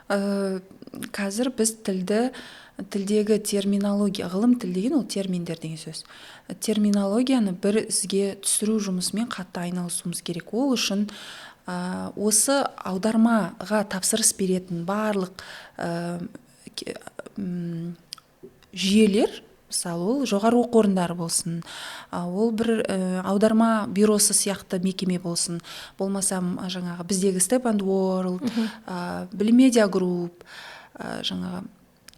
Қазір біз тілдегі терминология, ғылым тіл деген ол терминдер деген сөз. Терминологияны бір ізге түсіру жұмысымен қатты айналысуымыз керек. Ол үшін осы аудармаға тапсырыс беретін барлық жүйелер, мысалы ол жоғары оқу орындары болсын, ол бір аударма бюросы сияқты мекеме болсын, болмаса жаңағы біздегі Step and World, Білімедиа Групп, жаңағы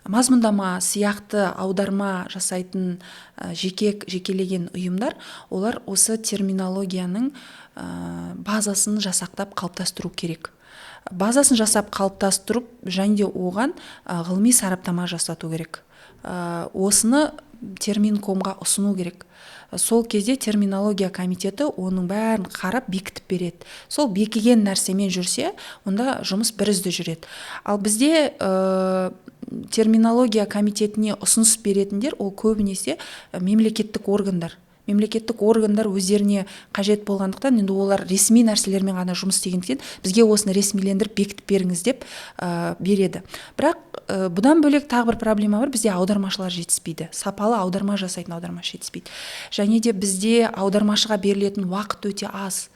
мазмұндама сияқты аударма жасайтын жекелеген ұйымдар, олар осы терминологияның базасын жасақтап қалыптастыру керек. Базасын жасап қалыптастырып, және де оған ғылыми сараптама жасату керек. Осыны Терминкомға ұсыну керек. Сол кезде терминология комитеті оның бәрін қарап бекітіп береді. Сол бекіген нәрсемен жүрсе, онда жұмыс бірізді жүреді. Ал бізде терминология комитетіне ұсыныс беретіндер ол көбінесе мемлекеттік органдар. Мемлекеттік органдар өздеріне қажет болғандықтан, енді олар ресми нәрселермен ғана жұмыс істегендіктен бізге осыны ресмилендіріп бекітіп беріңіз деп береді. Бірақ бұдан бөлек тағы бір проблема бар, бізде аудармашылар жетіспейді. Сапалы аударма жасайтын аудармашы жетіспейді. Және де бізде аудармашыға берілетін уақыт өте аз.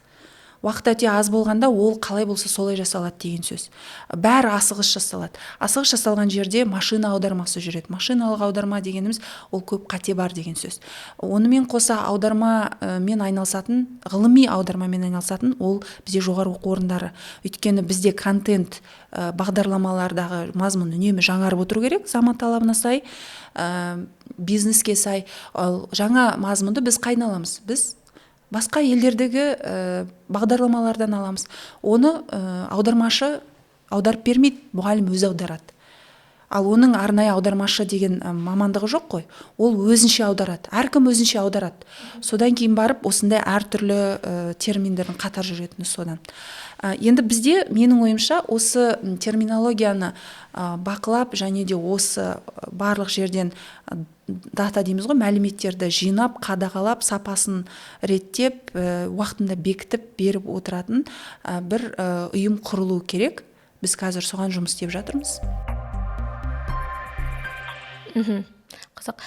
Уақыт өте аз болғанда ол қалай болса солай жасалады деген сөз. Бәрі асығыс жасалады. Асығыс жасалған жерде машина аудармасы жүреді. Машиналық аударма дегеніміз ол көп қате бар деген сөз. Онымен қоса аудармамен айналысатын, ғылыми аудармамен айналысатын ол бізде жоғары оқу орындары. Өйткені бізде контент бағдарламалардағы мазмұн үнемі жаңарып отыру керек, заман талабына сай, бизнеске сай. Жаңа мазмұнды біз қайдан аламыз? Біз басқа елдердегі бағдарламалардан аламыз. Оны аудармашы аударып бермейді, мұғалім өзі аударады. Ал оның арнайы аудармашы деген мамандығы жоқ қой. Ол өзінше аударады. Әркім өзінше аударады. Содан кейін барып осындай әртүрлі терминдердің қатар жүретіні содан. Енді бізде, менің ойымша, осы терминологияны бақылап, және де осы барлық жерден дата дейміз ғой, мәліметтерді жинап, қадағалап, сапасын реттеп, уақытында бекітіп беріп отыратын бір ұйым құрылу керек. Біз қазір соған жұмыс істеп жатырмыз. Қызық.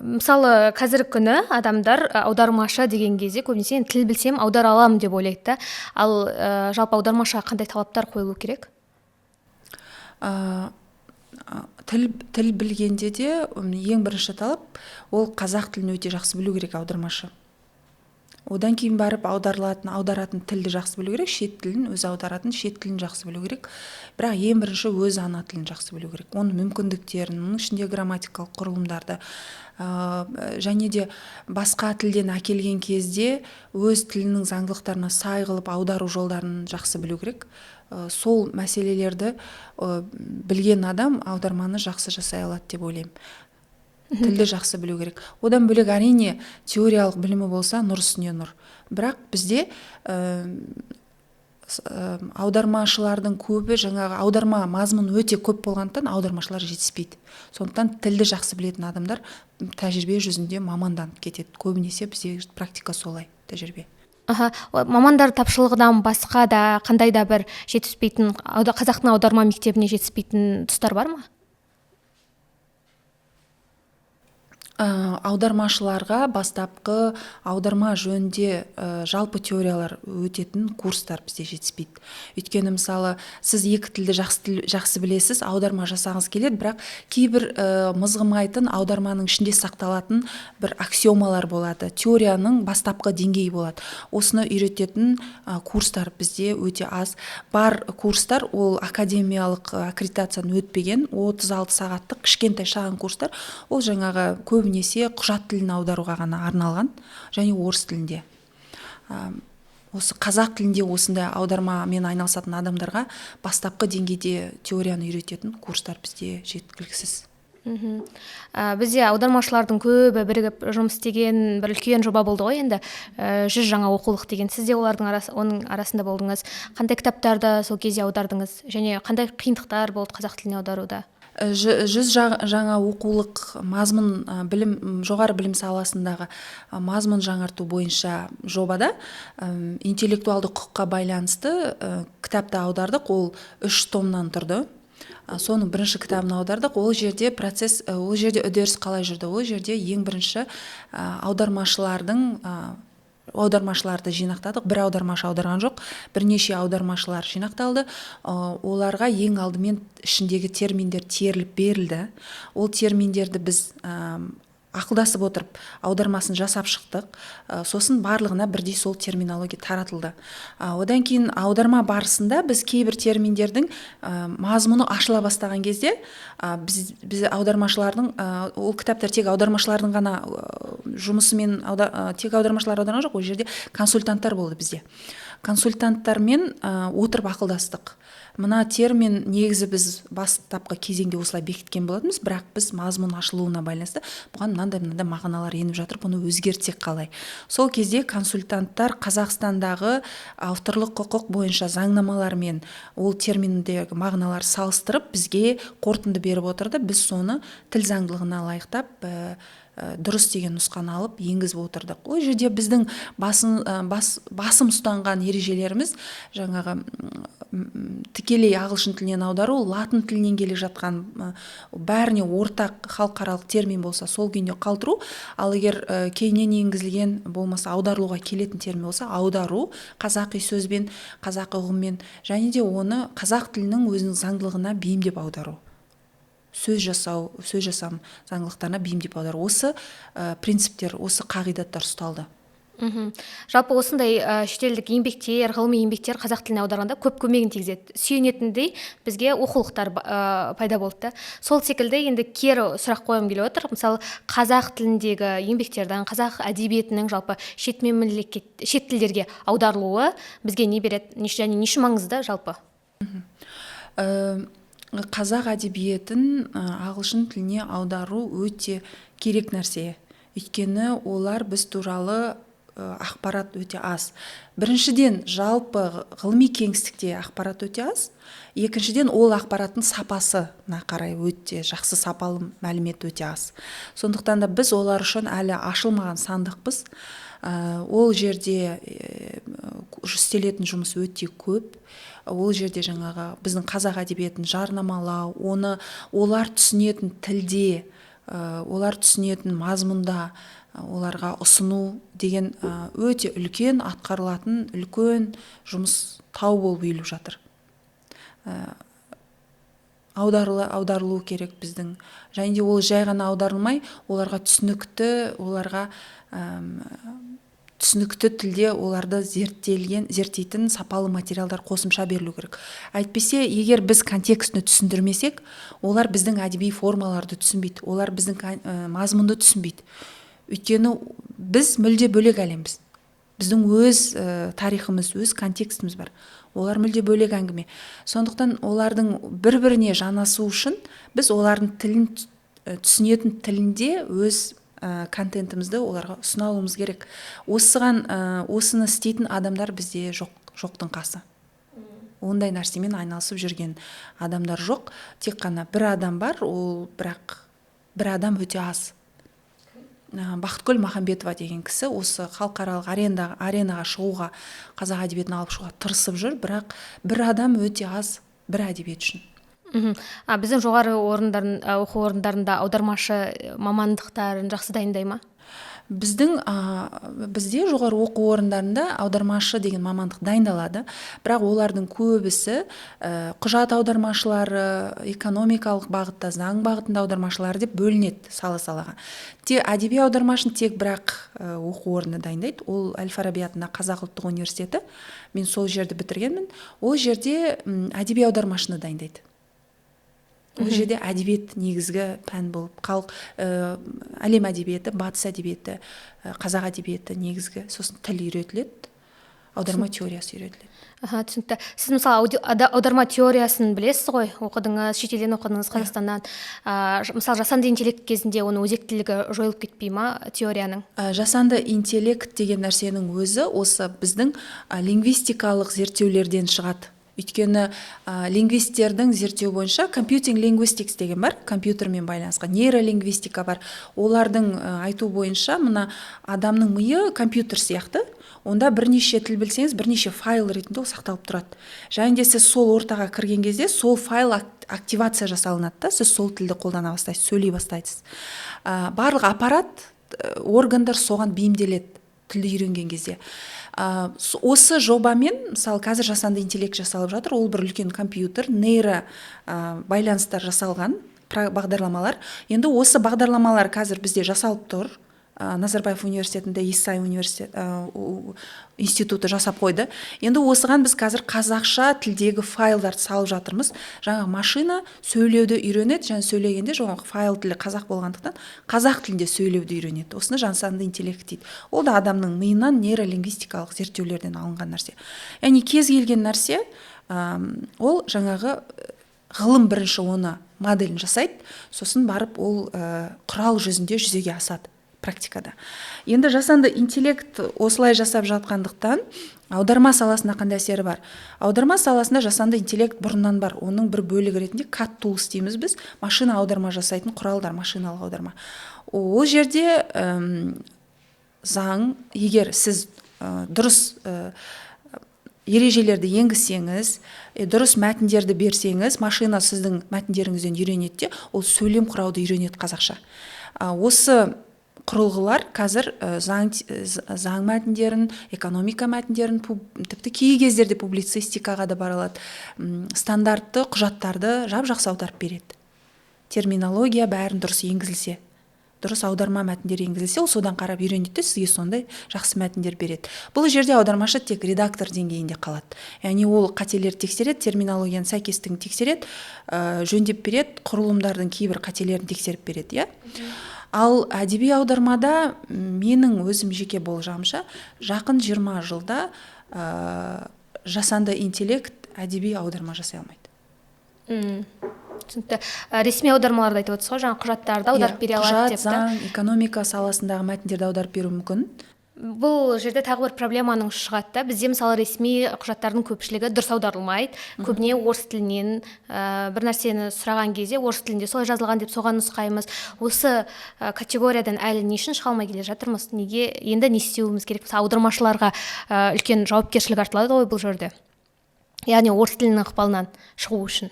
Мысалы, қазіргі күні адамдар аудармашы деген кезде көбінесе тіл білсем аудара аламын деп ойлайды. Ал жалпы аудармашыға қандай талаптар қойылу керек? Тіл білгенде де ең бірінші талап ол қазақ тілін өте жақсы білу керек аудармашы. Одан кейін барып аударатын тілді жақсы білу керек, шет тілін, өзі аударатын шет тілін жақсы білу керек. Бірақ ең бірінші өз ана тілін жақсы білу керек. Оның мүмкіндіктерін, оның ішінде грамматикалық құрылымдарды, және де басқа тілден әкелген кезде өз тілінің заңдылықтарына сай қылып аудару жолдарын жақсы білу керек. Сол мәселелерді білген адам аударманы жақсы жасай алады деп ойлаймын. Тілді жақсы білу керек. Одан бөлек әрине теориялық білімі болса нұр үстіне нұр. Бірақ бізде аудармашылардың көбі жаңағы аударма мазмұны өте көп болғандықтан аудармашылар жетіспейді. Сондықтан тілді жақсы білетін адамдар тәжірибе жүзінде маманданып кетеді. Көбінесе бізде практика солай, тәжірибе. Мамандар тапшылығынан басқа да қандай да бір жетіспейтін, қазақтың аударма мектебіне жетіспейтін тұстар бар ма? Аудармашыларға бастапқы аударма жөнінде жалпы теориялар өтетін курстар бізде жетіспейді. Өйткені мысалы сіз екі тілді жақсы білесіз, аударма жасағыңыз келеді, бірақ кейбір мызғымайтын аударманың ішінде сақталатын бір аксиомалар болады, теорияның бастапқы деңгейі болады. Осыны үйрететін курстар бізде өте аз. Бар курстар ол академиялық аккредитацияны өтпеген 36 сағаттық кішкентай шағын курстар. Ол жаңағы көбінесе құжат тілін аударуға ғана арналған, және орыс тілінде. Осы қазақ тілінде осындай аудармамен айналысатын адамдарға бастапқы деңгейде теорияны үйрететін курстар бізде жеткіліксіз. Бізде аудармашылардың көбі бірігіп жұмыс істеген бір үлкен жоба болды ғой енді, 100 жаңа оқулық деген. Сіз де оның арасында болдыңыз. Қандай кітаптарды сол кезде аудардыңыз және қандай қиындықтар болды қазақ тіліне аударуда? 100 жаңа оқулық мазмұн жоғары білім саласындағы мазмұн жаңарту бойынша жобада интеллектуалды құқыққа байланысты кітапты аудардық. Ол 3 томнан тұрды. Соның бірінші кітабын аудардық. Ол жерде үдеріс қалай жүрді? Ол жерде ең бірінші аудармашыларды жинақтадық. Бір аудармашы аударған жоқ, бірнеше аудармашылар жинақталды. Оларға ең алдымен ішіндегі терминдер теріліп берілді. Ол терминдерді біз ақылдасып отырып аудармасын жасап шықтық. Сосын барлығына бірдей сол терминология таратылды. Одан кейін аударма барысында біз кейбір терминдердің мазмұны ашыла бастаған кезде біз аудармашылардың ол кітаптар тек аудармашылардың ғана жұмысымен тек аудармашылар аударған жоқ, ол жерде консультанттар болды бізде. Консультанттармен отырып ақылдастық. Мына термин негізі біз бастапқы кезеңде осылай бекіткен болатынбыз, бірақ біз мазмұн ашылуына байланысты бұған мынандай мағыналар еніп жатыр, бұны өзгертсек қалай. Сол кезде консультанттар Қазақстандағы авторлық құқық бойынша заңнамалармен ол терминдегі мағыналар салыстырып бізге қорытынды беріп отырды. Біз соны тіл заңдылығына лайықтап дұрыс деген нұсқаны алып енгізіп отырдық. Ол жерде біздің басым ұстанған ережелеріміз жаңағы тікелей ағылшын тілінен аудару, латын тілінен келе жатқан бәріне ортақ халықаралық термин болса сол күйінде қалдыру, ал егер кейіннен енгізілген болмаса аударылуға келетін термин болса аудару қазақи сөзбен, қазақи ұғыммен, және де оны қазақ тілінің өзінің заңдылығына бейімдеп аудару. Сөз жасам заңдылықтарына бейімдеп аудару. Осы принциптер, осы қағидаттар ұсталды. Жалпы осындай шетелдік еңбектер, ғылыми еңбектер қазақ тіліне аударғанда көп көмегін тигізеді. Сүйенетіндей бізге оқулықтар пайда болды. Сол секілді енді кері сұрақ қойғым келіп отыр. Мысалы, қазақ тіліндегі еңбектердің, қазақ әдебиетінің жалпы шет тілдерге аударылуы бізге не береді, және не үшін маңызды жалпы? Қазақ әдебиетін ағылшын тіліне аудару өте керек нәрсе. Өйткені олар біз туралы ақпарат өте аз. Біріншіден, жалпы ғылыми кеңістікте ақпарат өте аз. Екіншіден, ол ақпараттың сапасына қарай өте жақсы, сапалы мәлімет өте аз. Сондықтан да біз олар үшін әлі ашылмаған сандықпыз. Ол жерде істелетін жұмыс өте көп. Ол жерде жаңағы біздің қазақ әдебиетін жарнамалау, оны олар түсінетін тілде, олар түсінетін мазмұнда оларға ұсыну деген өте үлкен атқарылатын үлкен жұмыс тау болып үйіліп жатыр. Аударылу керек біздің. Және де ол жай ғана аударылмай, оларға түсінікті тілде оларды зерттейтін сапалы материалдар қосымша берілу керек. Әйтпесе, егер біз контекстіні түсіндірмесек, олар біздің әдеби формаларды түсінбейді, олар біздің мазмұнды түсінбейді. Өйткені біз мүлде бөлек әлембіз. Біздің өз тарихымыз, өз контекстіміз бар. Олар мүлде бөлек әңгіме. Сондықтан олардың бір-біріне жанасу үшін біз олардың тілін түсінетін тілінде өз контентімізді оларға ұсына алуымыз керек. Осыны істейтін адамдар бізде жоқтың қасы. Ондай нәрсемен айналысып жүрген адамдар жоқ. Тек қана бір адам бар, бірақ бір адам өте аз. Бақытгүл Махамбетова деген кісі осы халықаралық аренаға шығуға, қазақ әдебиетін алып шығуға тырысып жүр, бірақ бір адам өте аз бір әдебиет үшін. Біздің жоғары оқу орындарында аудармашы мамандықтарын жақсы дайындай ма? Бізде жоғары оқу орындарында аудармашы деген мамандық дайындалады, бірақ олардың көбісі құжат аудармашылары, экономикалық бағытта, заң бағытында аудармашылары деп бөлінеді сала-салаға. Әдеби аудармашын тек бірақ оқу орны дайындайды. Ол Әл-Фараби атындағы Қазақ ұлттық университеті. Мен сол жерді бітіргенмін. Ол жерде әдеби аудармашыны дайындайды. Ол жерде әдебиет негізгі пән болып, әлем әдебиеті, батыс әдебиеті, қазақ әдебиеті негізгі, сосын тіл үйретіледі. аударма теориясы үйретіледі. Түсінікті. Сіз мысалы аударма теориясын білесіз ғой, оқыдыңыз, шетелден оқыдыңыз, Қазақстаннан. Мысалы жасанды интеллект кезінде оның өзектілігі жойылып кетпей ма теорияның? Жасанды интеллект деген нәрсенің өзі осы біздің лингвистикалық зерттеулерден шығады. Өйткені лингвисттердің зерттеу бойынша computing linguistics деген бар, компьютермен байланысқан, нейролингвистика бар. Олардың айту бойынша мына адамның миы компьютер сияқты, онда бірнеше тіл білсеңіз, бірнеше файл ретінде ол сақталып тұрады. Және де сіз сол ортаға кірген кезде сол файл активация жасалынады да, сіз сол тілді қолдана бастайсыз, сөйлей бастайсыз. Барлық аппарат, органдар соған бейімделеді тілді үйренген кезде. Осы жобамен, мысалы, қазір жасанды интеллект жасалып жатыр, ол бір үлкен компьютер, нейро байланыстар жасалған бағдарламалар. Енді осы бағдарламалар қазір бізде жасалып тұр. Назарбаев университетінде Исай институты жасап қойды. Енді осыған біз қазір қазақша тілдегі файлдарды салып жатырмыз. Жаңа машина сөйлеуді үйренеді, және сөйлегенде жаңа файл тілі қазақ болғандықтан қазақ тілінде сөйлеуді үйренеді. Осыны жасанды интеллект дейді. Ол да адамның миынан нейролингвистикалық зерттеулерден алынған нәрсе. Яғни кез келген нәрсе, ол жаңағы ғылым бірінші оны моделін жасайды, сосын барып ол құрал жүзінде жүзеге асады практикада. Енді жасанды интеллект осылай жасап жатқандықтан аударма саласына қандай әсері бар? Аударма саласында жасанды интеллект бұрыннан бар. Оның бір бөлігі ретінде CAT tools дейміз біз, машина аударма жасайтын құралдар, машиналық аударма. Ол жерде заң, егер сіз дұрыс ережелерді енгізсеңіз, дұрыс мәтіндерді берсеңіз, машина сіздің мәтіндеріңізден үйренеді де, ол сөйлем құрауды үйренеді қазақша. Осы құрылғылар қазір заң мәтіндерін, экономика мәтіндерін, тіпті кей кездерде публицистикаға да баралады, стандартты құжаттарды жап-жақсы аударып береді. Терминология бәрін дұрыс енгізілсе, дұрыс аударма мәтіндер енгізілсе, ол содан қарап үйренеді, сізге сондай жақсы мәтіндер береді. Бұл жерде аудармашы тек редактор деңгейінде қалады. Яғни ол қателерді тексереді, терминологияның сәйкестігін тексереді, жөндеп береді, құрылымдардың кейбір қателерін тексеріп береді, Ал әдеби аудармада менің өзім жеке болжамша жақын 20 жылда жасанды интеллект әдеби аударма жасай алмайды. Түсінікті. Ресми аудармаларды айтып отырсыз ғой, жаңа құжаттарды аударып бере алады деп. Құжат, заң, экономика саласындағы мәтіндерді аударып беру мүмкін. Бұл жерде тағы бір проблеманың шығады да, бізде мысалы ресми құжаттардың көпшілігі дұрыс аударылмайды, көбіне орыс тілінен бір нәрсені сұраған кезде орыс тілінде солай жазылған деп соған нұсқаймыз. Осы категориядан әлі не үшін шыға алмай келе жатырмыз? Неге енді не істеуіміз керек? Аудармашыларға үлкен жауапкершілік артылады ғой бұл жерде. Яғни орыс тілінің ықпалынан шығу үшін.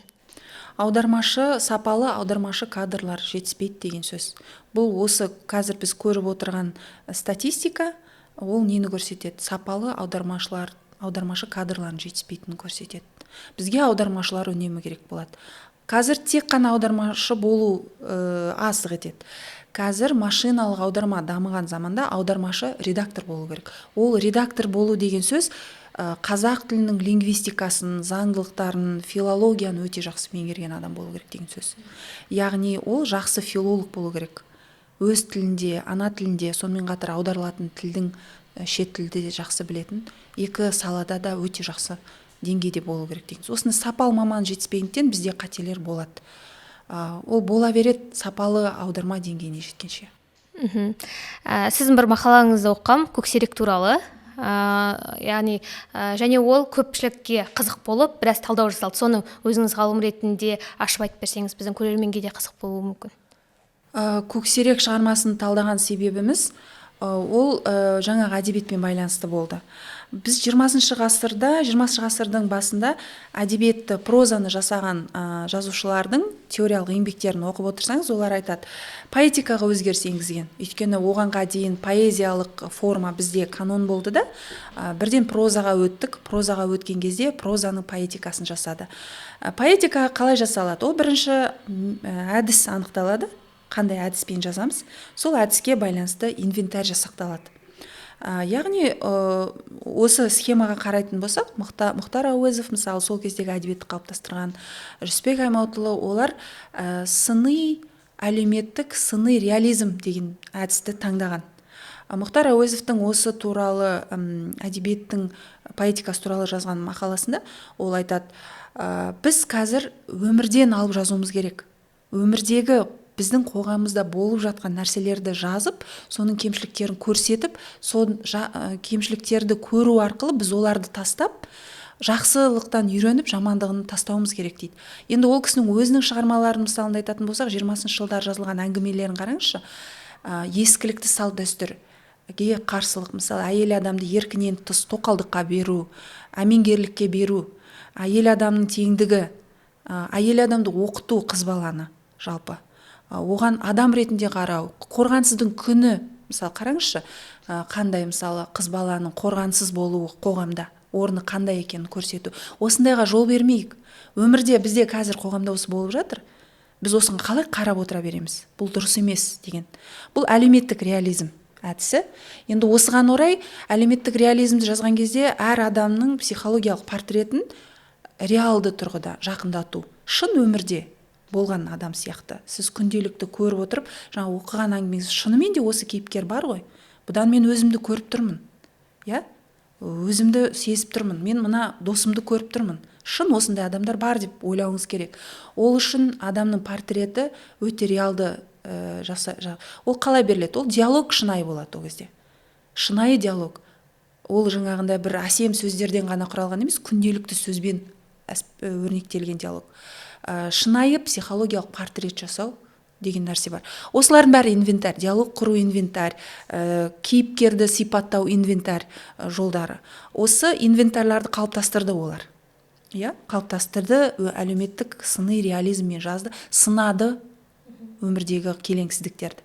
Аудармашы, сапалы аудармашы кадрлар жетіспейді деген сөз. Бұл осы қазір біз көріп отырған статистика, ол нені көрсетеді? Сапалы аудармашы кадрларын жетіспейтінін көрсетеді. Бізге аудармашылар үнемі керек болады. Қазір тек қана аудармашы болу аздық етеді. Қазір машиналық аударма дамыған заманда аудармашы редактор болу керек. Ол редактор болу деген сөз қазақ тілінің лингвистикасын, заңдылықтарын, филологияны өте жақсы меңгерген адам болу керек деген сөз. Яғни ол жақсы филолог болу керек. Өз тілінде, ана тілінде, сонымен қатар аударылатын тілдің шет тілді жақсы білетін, екі салада да өте жақсы деңгейде болу керек деген сөз. Осыны сапалы маман жетіспегендіктен бізде қателер болады. Ол бола береді сапалы аударма деңгейіне жеткенше. Сіздің бір мақалаңызды оқығам көксерек туралы. Яғни және ол көпшілікке қызық болып біраз талдау жасалды. Соны өзіңіз ғалым ретінде ашып айтып берсеңіз, біздің көрерменге де қызық болуы мүмкін. Көксерек шығармасын талдаған себебіміз ол жаңағы әдебиетпен байланысты болды. Біз 20 ғасырдың басында әдебиетті, прозаны жасаған жазушылардың теориялық еңбектерін оқып отырсаңыз, олар айтады, поэтикаға өзгеріс енгізген. Өйткені оғанға дейін поэзиялық форма бізде канон болды да, бірден прозаға өттік. Прозаға өткен кезде прозаның поэтикасын жасады. Поэтика қалай жасалады? Ол бірінші әдіс анықталады. Қандай әдіспен жазамыз, сол әдіске байланысты инвентарь жасақталады. Яғни осы схемаға қарайтын болсақ, Мұхтар Әуезов, мысалы, сол кездегі әдебиетті қалыптастырған, Жүсіпбек Аймауытұлы, олар сыни әлеуметтік, сыни реализм деген әдісті таңдаған. Мұхтар Әуезовтің осы туралы әдебиеттің поэтикасы туралы жазған мақаласында ол айтады, біз қазір өмірден алып жазуымыз керек. Өмірдегі біздің қоғамымызда болып жатқан нәрселерді жазып, соның кемшіліктерін көрсетіп, кемшіліктерді көру арқылы біз оларды тастап, жақсылықтан үйреніп, жамандығын тастауымыз керек дейді. Енді ол кісінің өзінің шығармаларын мысалында айтатын болсақ, 20-шы жылдар жазылған әңгімелерін қараңызшы. Ескілікті салт дәстүрге қарсылық, мысалы әйел адамды еркінен тыс тоқалдыққа беру, әмеңгерлікке беру, әйел адамның теңдігі, әйел адамды оқыту, қыз баланы жалпы, оған адам ретінде қарау, қорғансыздың күні, мысалы қараңызшы, қандай мысалы қыз баланың қорғансыз болуы қоғамда орны қандай екенін көрсету. Осындайға жол бермейік. Өмірде бізде қазір қоғамда осы болып жатыр. Біз осыған қалай қарап отыра береміз? Бұл дұрыс емес деген. Бұл әлеуметтік реализм әдісі. Енді осыған орай әлеуметтік реализмді жазған кезде әр адамның психологиялық портретін реалды тұрғыда жақындату. Шын өмірде болған адам сияқты. Сіз күнделікті көріп отырып, жаңа оқыған әңгімеңіз, шынымен де осы кейіпкер бар ғой. Бұдан мен өзімді көріп тұрмын. Я? Өзімді сезіп тұрмын. Мен мына досымды көріп тұрмын. Шын осындай адамдар бар деп ойлауыңыз керек. Ол үшін адамның портреті өте реалды ол қалай беріледі? Ол диалог шынайы болады ол кезде. Шынайы диалог. Ол жаңағында бір әсем сөздерден ғана құралған емес, күнделікті сөзбен өрнектелген диалог. Шынайы психологиялық портрет жасау деген нәрсе бар. Осылардың бәрі инвентарь, диалог құру инвентарь, кейіпкерді сипаттау инвентарь жолдары. Осы инвентарларды қалыптастырды олар. Қалыптастырды, әлеуметтік сыни реализммен жазды, сынады өмірдегі келеңсіздіктерді.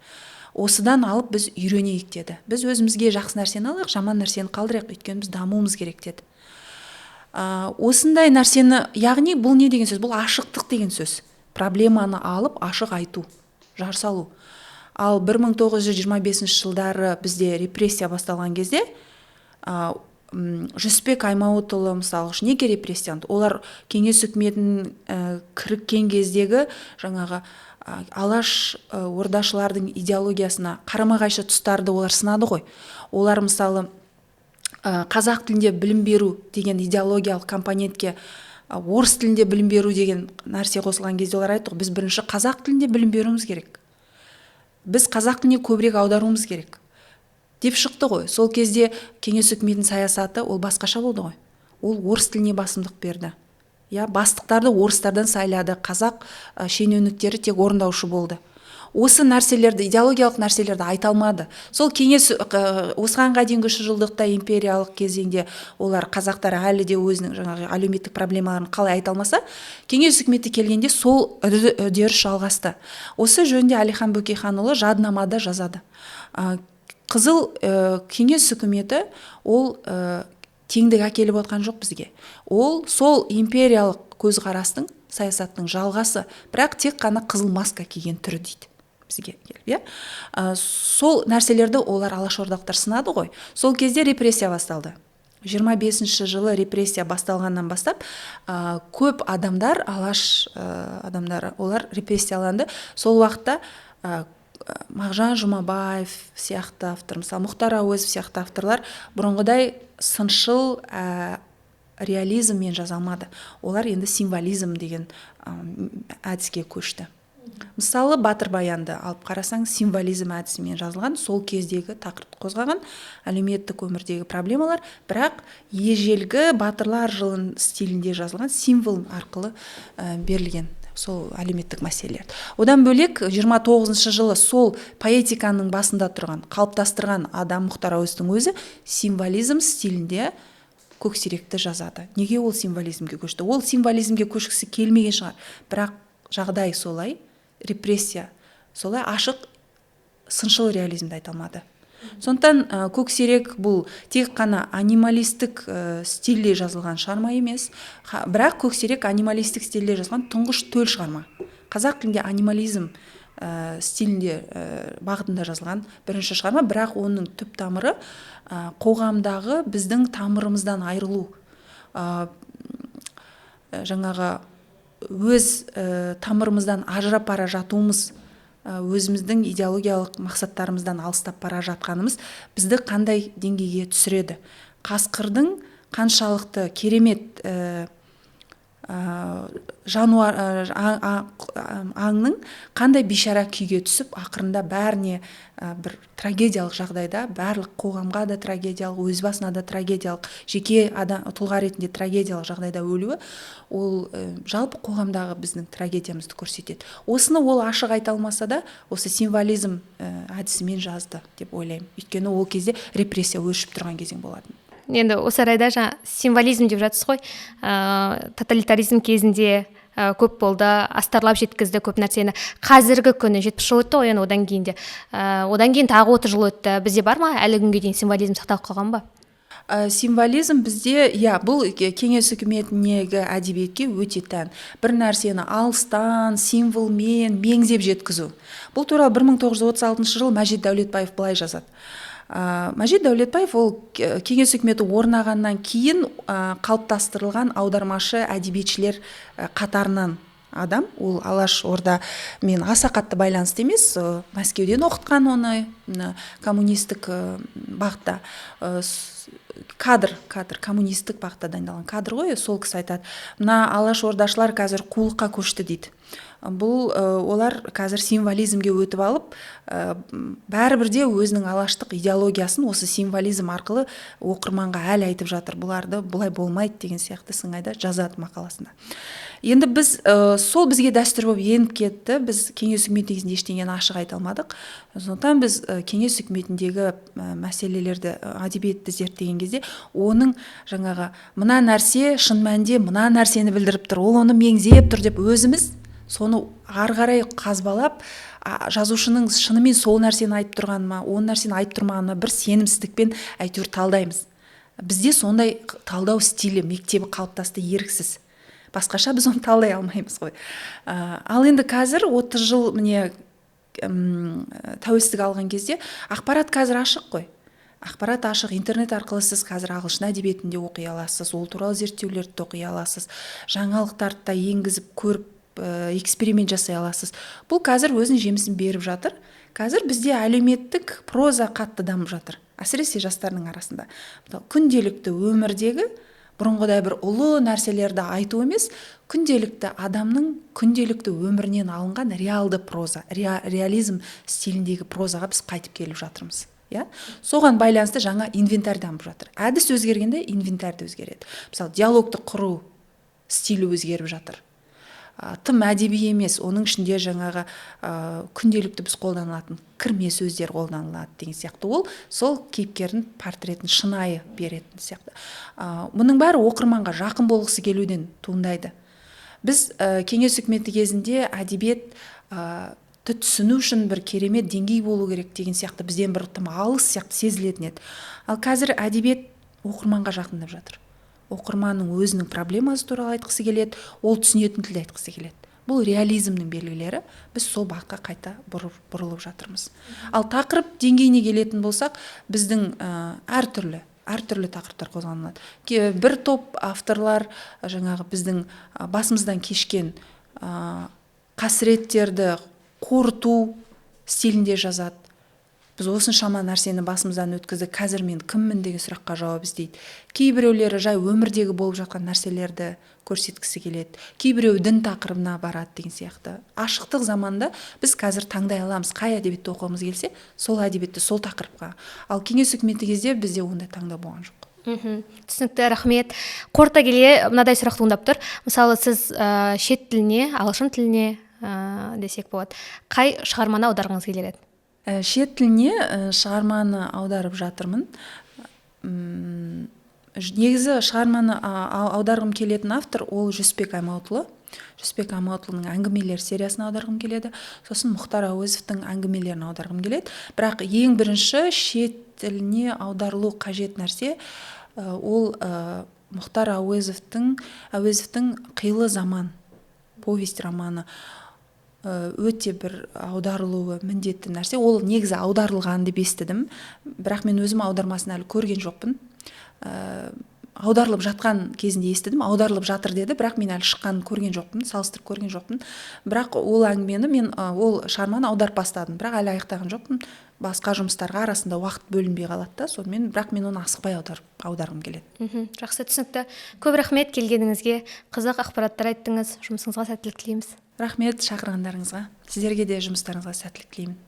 Осыдан алып біз үйренейік деді. Біз өзімізге жақсы нәрсені алайық, жаман нәрсені қалдырайық, өйткені біз дамуымыз керек деді. Осындай нәрсені, яғни бұл не деген сөз? Бұл ашықтық деген сөз. Проблеманы алып ашық айту, жар салу. Ал 1925 жылдары бізде репрессия басталған кезде Жүсіпбек Аймауытұлы мысалы неге репрессия? Олар кеңес үкіметін кіріккен кездегі жаңағы алаш ордашылардың идеологиясына қарама-қайшы тұстарды олар сынады ғой. Олар мысалы қазақ тілінде білім беру деген идеологиялық компонентке орыс тілінде білім беру деген нәрсе қосылған кезде олар айтты ғой, біз бірінші қазақ тілінде білім беруіміз керек. Біз қазақ тіліне көбірек аударуымыз керек деп шықты ғой. Сол кезде кеңес үкіметінің саясаты ол басқаша болды ғой. Ол орыс тіліне басымдық берді. Бастықтарды орыстардан сайлады. Қазақ шенеуніктері тек орындаушы болды. Осы нәрселерді, идеологиялық нәрселерді айта алмады. Сол кеңес осығанға дейінгі 3 жылдықта империялық кезеңде олар қазақтар әлі де өзінің жаңағы әлеуметтік проблемаларын қалай айта алмаса, кеңес үкіметі келгенде сол үдеріс жалғасты. Осы жөнінде Әлихан Бөкейханұлы жаднамада жазады. Қызыл кеңес үкіметі ол теңдік әкеліп отқан жоқ бізге. Ол сол империялық көзқарастың, саясаттың жалғасы, бірақ тек қана қызыл маска киген түрі дейді бізге келіп. Сол нәрселерді олар алашордақтар сынады ғой. Сол кезде репрессия басталды. 25-ші жылы репрессия басталғаннан бастап көп адамдар, алаш адамдары, олар репрессияланды. Сол уақытта Мағжан Жұмабаев сияқты автор, мысалы Мұхтар Әуезов сияқты авторлар бұрынғыдай сыншыл реализммен жаза алмады. Олар енді символизм деген әдіске көшті. Мысалы Батыр Баянды алып қарасаң, символизм әдісімен жазылған, сол кездегі тақырыпты қозғаған әлеуметтік өмірдегі проблемалар, бірақ ежелгі батырлар жылын стилінде жазылған, символ арқылы берілген сол әлеуметтік мәселелер. Одан бөлек 29-шы жылы сол поэтиканың басында тұрған, қалыптастырған адам Мұхтар Әуезовтің өзі символизм стилінде көксеректі жазады. Неге ол символизмге көшті? Ол символизмге көшкісі келмеген шығар. Бірақ жағдай солай, репрессия солай, ашық сыншыл реализмді айта алмады. Сондықтан көксерек бұл тек қана анималистік стилде жазылған шығарма емес, бірақ көксерек анималистік стилде жазылған тұңғыш төл шығарма. Қазақ тілінде анимализм стилінде бағытында жазылған бірінші шығарма, бірақ оның түп тамыры қоғамдағы біздің тамырымыздан айырылу, жаңағы өз тамырымыздан ажырап бара жатуымыз өзіміздің идеологиялық мақсаттарымыздан алыстап бара жатқанымыз бізді қандай деңгейге түсіреді. Қасқырдың қаншалықты керемет жануар аңның қандай бейшара күйге түсіп ақырында бәріне бір трагедиялық жағдайда, барлық қоғамға да трагедиялық, өз басына да трагедиялық, жеке тұлға ретінде трагедиялық жағдайда өлуі, ол жалпы қоғамдағы біздің трагедиямызды көрсетеді. Осыны ол ашық айта алмаса да, осы символизм әдісімен жазды деп ойлаймын. Өйткені ол кезде репрессия өршіп тұрған кезең болатын. Енді осы орайда жаңа символизм деп жатсыз ғой, тоталитаризм кезінде көп болды, астарлап жеткізді көп нәрсені. Қазіргі күні 70 жыл өтті ғой, одан кейін тағы 30 жыл өтті. Бізде бар ма әлі күнге дейін символизм сақталып қалған ба? Символизм бізде, бұл кеңес үкіметіндегі әдебиетке өте тән. Бір нәрсені алыстан, символмен меңзеп жеткізу. Бұл туралы 1936 жыл Мәжит Дәулетбаев былай жазады. Мәжит Дәулетбаев ол кеңес үкіметі орнағаннан кейін қалыптастырылған аудармашы әдебиетшілер қатарынан адам. Ол Алаш Ордамен аса қатты байланысты емес, Мәскеуден оқытқан оны коммунистік бағытта, коммунистік бағытта дайындалған кадр ғой, сол кісі айтады. Мына Алаш Ордашылар қазір қулыққа көшті дейді. Бұл олар қазір символизмге өтіп алып, бәрібірде өзінің алаштық идеологиясын осы символизм арқылы оқырманға әлі айтып жатыр. Бұларды бұлай болмайды деген сияқты сыңайда жазады мақаласында. Енді біз сол бізге дәстүр болып еніп кетті. Біз кеңес үкіметі кезінде ештеңені ашық айта алмадық. Сондықтан біз кеңес үкіметіндегі мәселелерді, әдебиетті зерттеген кезде оның жаңағы мына нәрсе шын мәнінде мына нәрсені білдіріп тұр, ол оны меңзеп тұр деп өзіміз соны ары қарай қазбалап, жазушының шынымен сол нәрсені айтып тұрғаныма, ол нәрсені айтып тұрмағына бір сенімсіздікпен әйтеуір талдаймыз. Бізде сондай талдау стилі, мектебі қалыптасты еріксіз. Басқаша біз оны талдай алмаймыз ғой. Ал енді қазір 30 жыл міне тәуелсіздік алған кезде ақпарат қазір ашық қой. Ақпарат ашық, интернет арқылы сіз қазір ағылшын әдебиетінде оқи аласыз, ол туралы зерттеулерді оқи аласыз, жаңалықтарды да енгізіп көріп эксперимент жасай аласыз. Бұл қазір өзінің жемісін беріп жатыр. Қазір бізде әлеуметтік проза қатты дамып жатыр. Әсіресе жастардың арасында. Күнделікті өмірдегі бұрынғыдай бір ұлы нәрселерді айту емес, күнделікті адамның күнделікті өмірінен алынған реалды проза, реализм стиліндегі прозаға біз қайтып келіп жатырмыз. Соған байланысты жаңа инвентарь дамып жатыр. Әдіс өзгергенде инвентарь да өзгереді. Мысалы, диалогты құру стилі өзгеріп жатыр. Тым әдеби емес, оның ішінде жаңағы күнделікті біз қолданылатын кірме сөздер қолданылады деген сияқты. Ол сол кейіпкердің портретін шынайы беретін сияқты. Мұның бәрі оқырманға жақын болғысы келуден туындайды. Біз кеңес үкіметі кезінде әдебиет түсіну үшін бір керемет деңгей болу керек деген сияқты бізден бір тым алыс сияқты сезілетін еді. Ал қазір әдебиет оқырманға жақындап жатыр. Оқырманның өзінің проблемасы туралы айтқысы келеді, ол түсінетін тілде айтқысы келеді. Бұл реализмнің белгілері. Біз сол бағытқа қайта бұрылып жатырмыз. Ал тақырып деңгейіне келетін болсақ, біздің әртүрлі тақырыптар қозғалынады. Бір топ авторлар жаңағы біздің басымыздан кешкен қасіреттерді қорыту стилінде жазады. Біз осыншама нәрсені басымыздан өткізді, қазір мен кіммін деген сұраққа жауап іздейді. Кейбіреулері жай өмірдегі болып жатқан нәрселерді көрсеткісі келеді. Кейбіреу дін тақырыбына барады деген сияқты. Ашықтық заманда біз қазір таңдай аламыз, қай әдебиетті оқығымыз келсе, сол әдебиетті сол тақырыпқа. Ал кеңес үкіметі кезде бізде ондай таңдау болған жоқ. Түсінікті, рахмет. Қорыта келе мынадай сұрақ туындап тұр. Мысалы, сіз шет тіліне, ағылшын тіліне десек болады, қай шығарманы аударғыңыз келеді? Шет тіліне шығарманы аударып жатырмын. Негізі шығарманы аударғым келетін автор ол Жүсіпбек Аймауытұлы. Жүсіпбек Аймауытұлының әңгімелер сериясын аударғым келеді. Сосын Мұхтар Әуезовтің әңгімелерін аударғым келеді. Бірақ ең бірінші шет тіліне аударылу қажет нәрсе ол Мұхтар Әуезовтің Қилы заман повесть романы. Өте бір аударылуы міндетті нәрсе. Ол негізі аударылған деп естідім, бірақ мен өзім аудармасын әлі көрген жоқпын. аударылып жатқан кезінде естідім, аударылып жатыр деді, бірақ мен әлі шыққанын көрген жоқпын, салыстырып көрген жоқпын. Бірақ ол әңгімені мен ол шығарманы аударып бастадым, бірақ әлі аяқтаған жоқпын. Басқа жұмыстарға арасында уақыт бөлінбей қалады да, сонымен, бірақ мен оны асықпай аударғым келеді. Жақсы, түсінікті. Көп рахмет келгеніңізге, қызық ақпараттар айттыңыз. Жұмысыңызға сәттілік тілейміз. Рахмет шақырғандарыңызға. Сіздерге де жұмыстарыңызға сәттілік тілеймін.